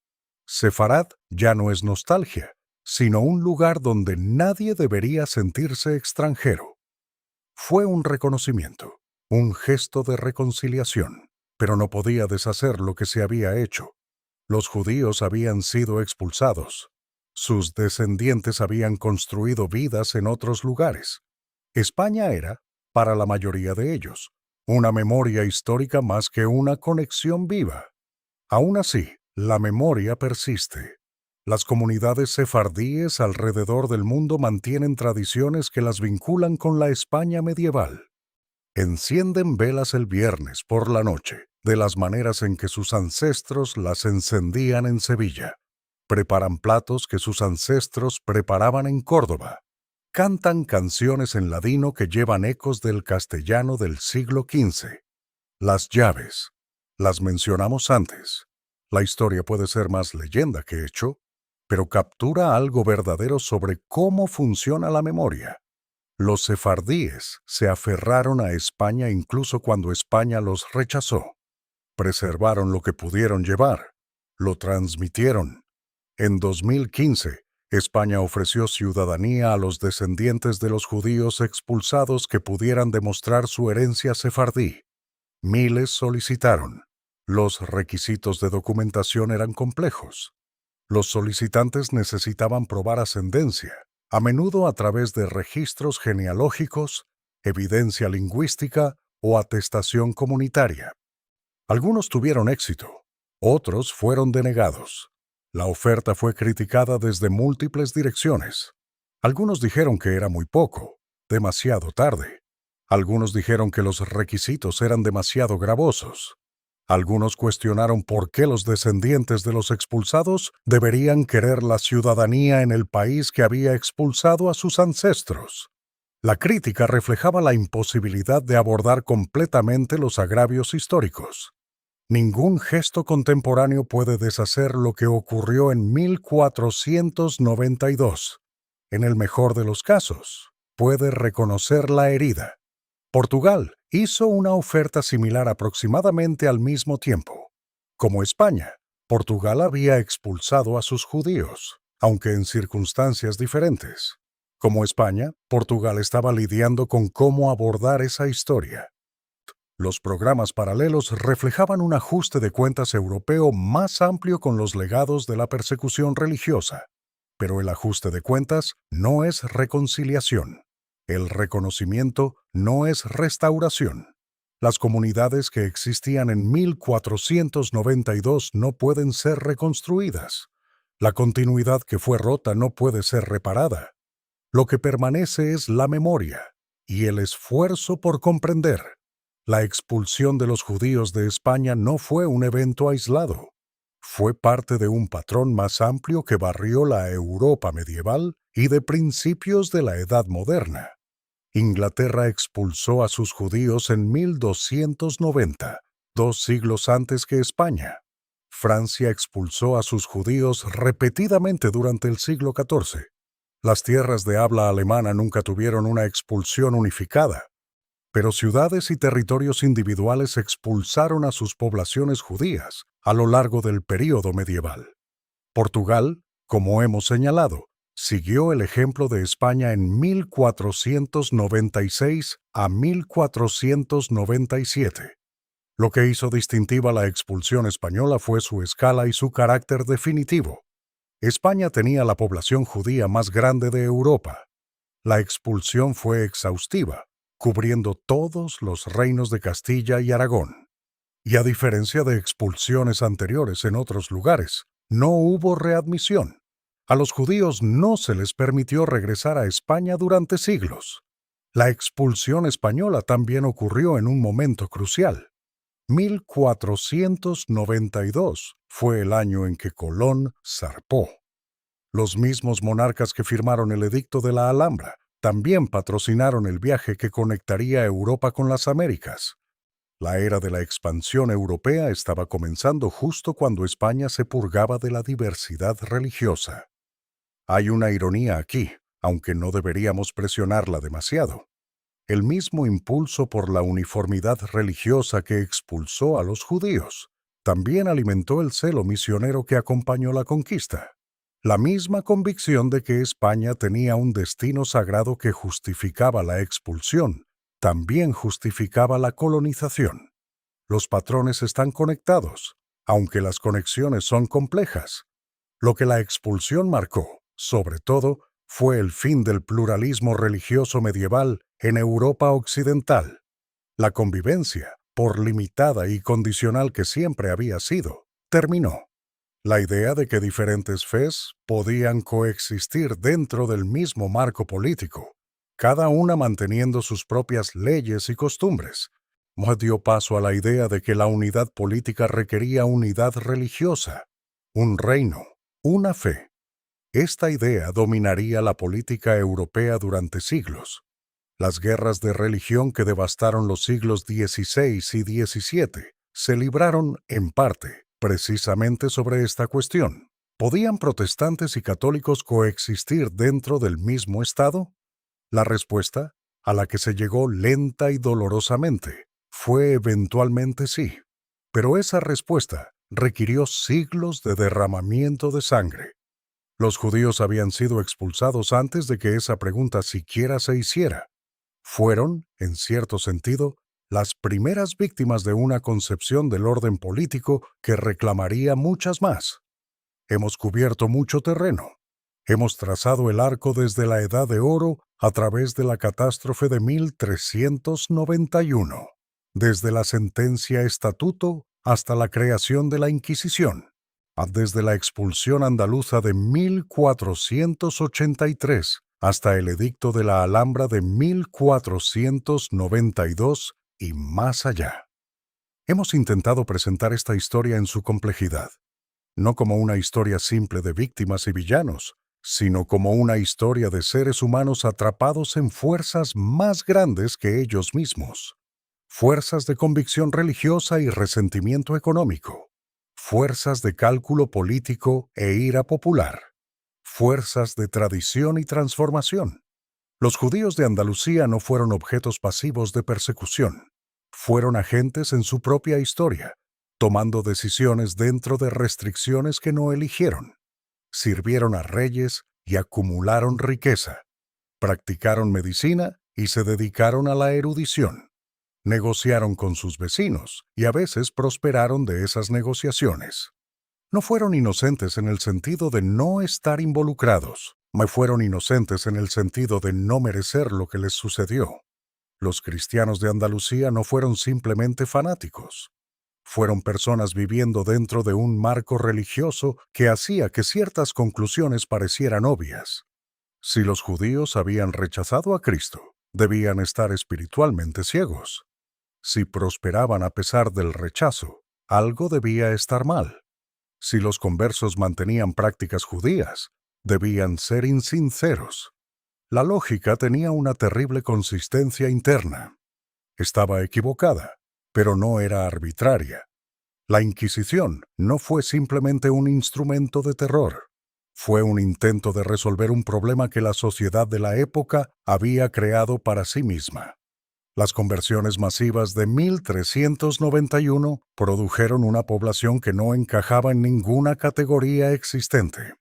Sefarad ya no es nostalgia, sino un lugar donde nadie debería sentirse extranjero. Fue un reconocimiento, un gesto de reconciliación, pero no podía deshacer lo que se había hecho. Los judíos habían sido expulsados. Sus descendientes habían construido vidas en otros lugares. España era, para la mayoría de ellos, una memoria histórica más que una conexión viva. Aún así, la memoria persiste. Las comunidades sefardíes alrededor del mundo mantienen tradiciones que las vinculan con la España medieval. Encienden velas el viernes por la noche, de las maneras en que sus ancestros las encendían en Sevilla. Preparan platos que sus ancestros preparaban en Córdoba. Cantan canciones en ladino que llevan ecos del castellano del siglo XV. Las llaves. Las mencionamos antes. La historia puede ser más leyenda que hecho, pero captura algo verdadero sobre cómo funciona la memoria. Los sefardíes se aferraron a España incluso cuando España los rechazó. Preservaron lo que pudieron llevar. Lo transmitieron. En 2015, España ofreció ciudadanía a los descendientes de los judíos expulsados que pudieran demostrar su herencia sefardí. Miles solicitaron. Los requisitos de documentación eran complejos. Los solicitantes necesitaban probar ascendencia, a menudo a través de registros genealógicos, evidencia lingüística o atestación comunitaria. Algunos tuvieron éxito, otros fueron denegados. La oferta fue criticada desde múltiples direcciones. Algunos dijeron que era muy poco, demasiado tarde. Algunos dijeron que los requisitos eran demasiado gravosos. Algunos cuestionaron por qué los descendientes de los expulsados deberían querer la ciudadanía en el país que había expulsado a sus ancestros. La crítica reflejaba la imposibilidad de abordar completamente los agravios históricos. Ningún gesto contemporáneo puede deshacer lo que ocurrió en 1492. En el mejor de los casos, puede reconocer la herida. Portugal hizo una oferta similar aproximadamente al mismo tiempo. Como España, Portugal había expulsado a sus judíos, aunque en circunstancias diferentes. Como España, Portugal estaba lidiando con cómo abordar esa historia. Los programas paralelos reflejaban un ajuste de cuentas europeo más amplio con los legados de la persecución religiosa. Pero el ajuste de cuentas no es reconciliación. El reconocimiento no es restauración. Las comunidades que existían en 1492 no pueden ser reconstruidas. La continuidad que fue rota no puede ser reparada. Lo que permanece es la memoria y el esfuerzo por comprender. La expulsión de los judíos de España no fue un evento aislado. Fue parte de un patrón más amplio que barrió la Europa medieval y de principios de la Edad Moderna. Inglaterra expulsó a sus judíos en 1290, 2 siglos antes que España. Francia expulsó a sus judíos repetidamente durante el siglo XIV. Las tierras de habla alemana nunca tuvieron una expulsión unificada, pero ciudades y territorios individuales expulsaron a sus poblaciones judías a lo largo del período medieval. Portugal, como hemos señalado, siguió el ejemplo de España en 1496 a 1497. Lo que hizo distintiva la expulsión española fue su escala y su carácter definitivo. España tenía la población judía más grande de Europa. La expulsión fue exhaustiva, cubriendo todos los reinos de Castilla y Aragón. Y a diferencia de expulsiones anteriores en otros lugares, no hubo readmisión. A los judíos no se les permitió regresar a España durante siglos. La expulsión española también ocurrió en un momento crucial. 1492 fue el año en que Colón zarpó. Los mismos monarcas que firmaron el Edicto de la Alhambra también patrocinaron el viaje que conectaría Europa con las Américas. La era de la expansión europea estaba comenzando justo cuando España se purgaba de la diversidad religiosa. Hay una ironía aquí, aunque no deberíamos presionarla demasiado. El mismo impulso por la uniformidad religiosa que expulsó a los judíos también alimentó el celo misionero que acompañó la conquista. La misma convicción de que España tenía un destino sagrado que justificaba la expulsión, también justificaba la colonización. Los patrones están conectados, aunque las conexiones son complejas. Lo que la expulsión marcó, sobre todo, fue el fin del pluralismo religioso medieval en Europa occidental. La convivencia, por limitada y condicional que siempre había sido, terminó. La idea de que diferentes fes podían coexistir dentro del mismo marco político, cada una manteniendo sus propias leyes y costumbres, dio paso a la idea de que la unidad política requería unidad religiosa, un reino, una fe. Esta idea dominaría la política europea durante siglos. Las guerras de religión que devastaron los siglos XVI y XVII se libraron, en parte, precisamente sobre esta cuestión. ¿Podían protestantes y católicos coexistir dentro del mismo Estado? La respuesta, a la que se llegó lenta y dolorosamente, fue eventualmente sí. Pero esa respuesta requirió siglos de derramamiento de sangre. Los judíos habían sido expulsados antes de que esa pregunta siquiera se hiciera. Fueron, en cierto sentido, las primeras víctimas de una concepción del orden político que reclamaría muchas más. Hemos cubierto mucho terreno. Hemos trazado el arco desde la Edad de Oro a través de la catástrofe de 1391, desde la sentencia Estatuto hasta la creación de la Inquisición, desde la expulsión andaluza de 1483 hasta el Edicto de la Alhambra de 1492 y más allá. Hemos intentado presentar esta historia en su complejidad, no como una historia simple de víctimas y villanos, sino como una historia de seres humanos atrapados en fuerzas más grandes que ellos mismos. Fuerzas de convicción religiosa y resentimiento económico. Fuerzas de cálculo político e ira popular. Fuerzas de tradición y transformación. Los judíos de Andalucía no fueron objetos pasivos de persecución. Fueron agentes en su propia historia, tomando decisiones dentro de restricciones que no eligieron. Sirvieron a reyes y acumularon riqueza. Practicaron medicina y se dedicaron a la erudición. Negociaron con sus vecinos y a veces prosperaron de esas negociaciones. No fueron inocentes en el sentido de no estar involucrados, me fueron inocentes en el sentido de no merecer lo que les sucedió. Los cristianos de Andalucía no fueron simplemente fanáticos. Fueron personas viviendo dentro de un marco religioso que hacía que ciertas conclusiones parecieran obvias. Si los judíos habían rechazado a Cristo, debían estar espiritualmente ciegos. Si prosperaban a pesar del rechazo, algo debía estar mal. Si los conversos mantenían prácticas judías, debían ser insinceros. La lógica tenía una terrible consistencia interna. Estaba equivocada, pero no era arbitraria. La Inquisición no fue simplemente un instrumento de terror. Fue un intento de resolver un problema que la sociedad de la época había creado para sí misma. Las conversiones masivas de 1391 produjeron una población que no encajaba en ninguna categoría existente.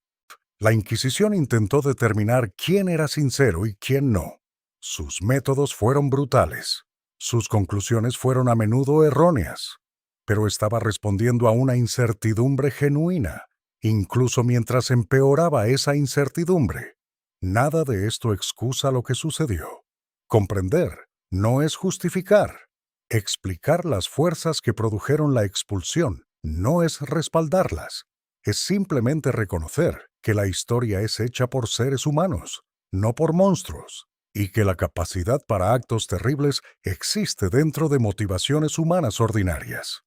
La Inquisición intentó determinar quién era sincero y quién no. Sus métodos fueron brutales. Sus conclusiones fueron a menudo erróneas. Pero estaba respondiendo a una incertidumbre genuina, incluso mientras empeoraba esa incertidumbre. Nada de esto excusa lo que sucedió. Comprender no es justificar. Explicar las fuerzas que produjeron la expulsión no es respaldarlas. Es simplemente reconocer que la historia es hecha por seres humanos, no por monstruos, y que la capacidad para actos terribles existe dentro de motivaciones humanas ordinarias.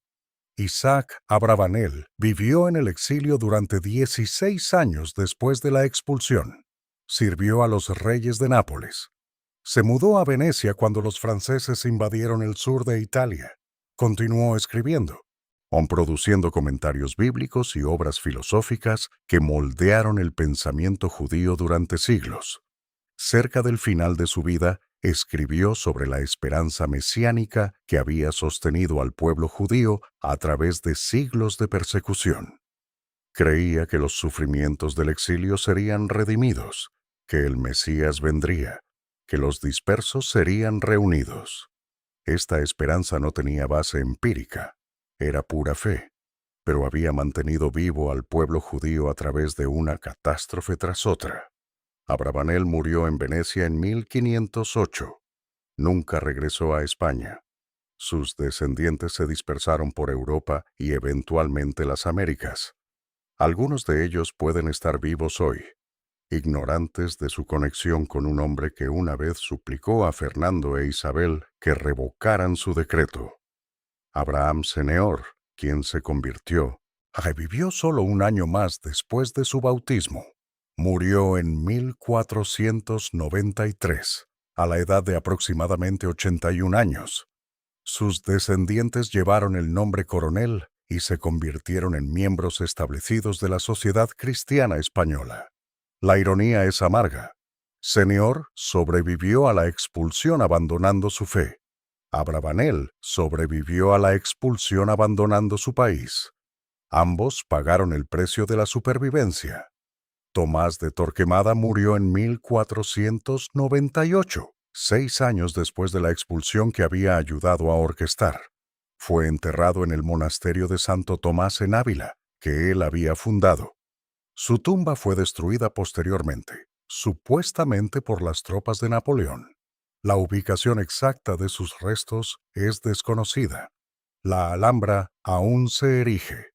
Isaac Abravanel vivió en el exilio durante 16 años después de la expulsión. Sirvió a los reyes de Nápoles. Se mudó a Venecia cuando los franceses invadieron el sur de Italia. Continuó escribiendo, produciendo comentarios bíblicos y obras filosóficas que moldearon el pensamiento judío durante siglos. Cerca del final de su vida, escribió sobre la esperanza mesiánica que había sostenido al pueblo judío a través de siglos de persecución. Creía que los sufrimientos del exilio serían redimidos, que el Mesías vendría, que los dispersos serían reunidos. Esta esperanza no tenía base empírica, era pura fe, pero había mantenido vivo al pueblo judío a través de una catástrofe tras otra. Abravanel murió en Venecia en 1508. Nunca regresó a España. Sus descendientes se dispersaron por Europa y eventualmente las Américas. Algunos de ellos pueden estar vivos hoy, ignorantes de su conexión con un hombre que una vez suplicó a Fernando e Isabel que revocaran su decreto. Abraham Seneor, quien se convirtió, revivió solo un año más después de su bautismo. Murió en 1493, a la edad de aproximadamente 81 años. Sus descendientes llevaron el nombre Coronel y se convirtieron en miembros establecidos de la sociedad cristiana española. La ironía es amarga. Seneor sobrevivió a la expulsión abandonando su fe. Abravanel sobrevivió a la expulsión abandonando su país. Ambos pagaron el precio de la supervivencia. Tomás de Torquemada murió en 1498, 6 años después de la expulsión que había ayudado a orquestar. Fue enterrado en el monasterio de Santo Tomás en Ávila, que él había fundado. Su tumba fue destruida posteriormente, supuestamente por las tropas de Napoleón. La ubicación exacta de sus restos es desconocida. La Alhambra aún se erige.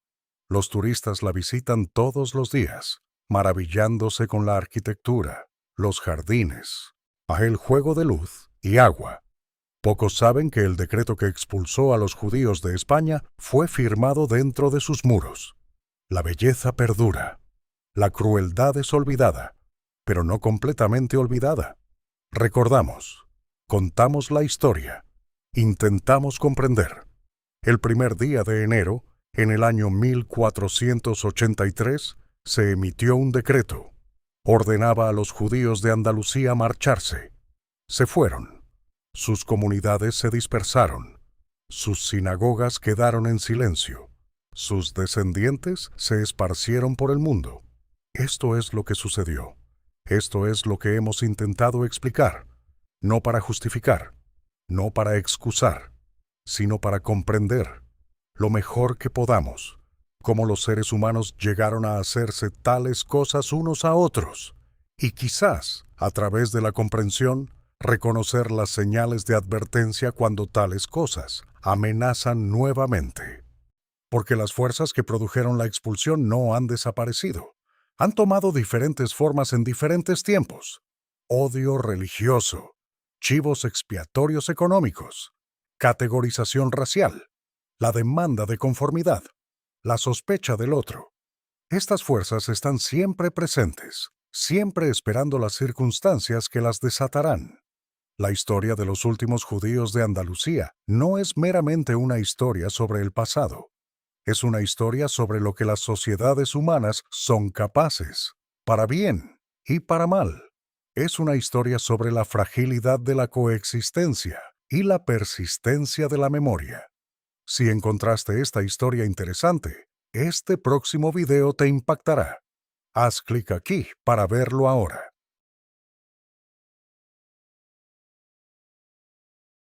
Los turistas la visitan todos los días, maravillándose con la arquitectura, los jardines, el juego de luz y agua. Pocos saben que el decreto que expulsó a los judíos de España fue firmado dentro de sus muros. La belleza perdura. La crueldad es olvidada, pero no completamente olvidada. Recordamos, contamos la historia, intentamos comprender. El primer día de enero, en el año 1483, se emitió un decreto. Ordenaba a los judíos de Andalucía marcharse. Se fueron. Sus comunidades se dispersaron. Sus sinagogas quedaron en silencio. Sus descendientes se esparcieron por el mundo. Esto es lo que sucedió. Esto es lo que hemos intentado explicar, no para justificar, no para excusar, sino para comprender, lo mejor que podamos, cómo los seres humanos llegaron a hacerse tales cosas unos a otros, y quizás, a través de la comprensión, reconocer las señales de advertencia cuando tales cosas amenazan nuevamente. Porque las fuerzas que produjeron la expulsión no han desaparecido. Han tomado diferentes formas en diferentes tiempos. Odio religioso, chivos expiatorios económicos, categorización racial, la demanda de conformidad, la sospecha del otro. Estas fuerzas están siempre presentes, siempre esperando las circunstancias que las desatarán. La historia de los últimos judíos de Andalucía no es meramente una historia sobre el pasado. Es una historia sobre lo que las sociedades humanas son capaces, para bien y para mal. Es una historia sobre la fragilidad de la coexistencia y la persistencia de la memoria. Si encontraste esta historia interesante, este próximo video te impactará. Haz clic aquí para verlo ahora.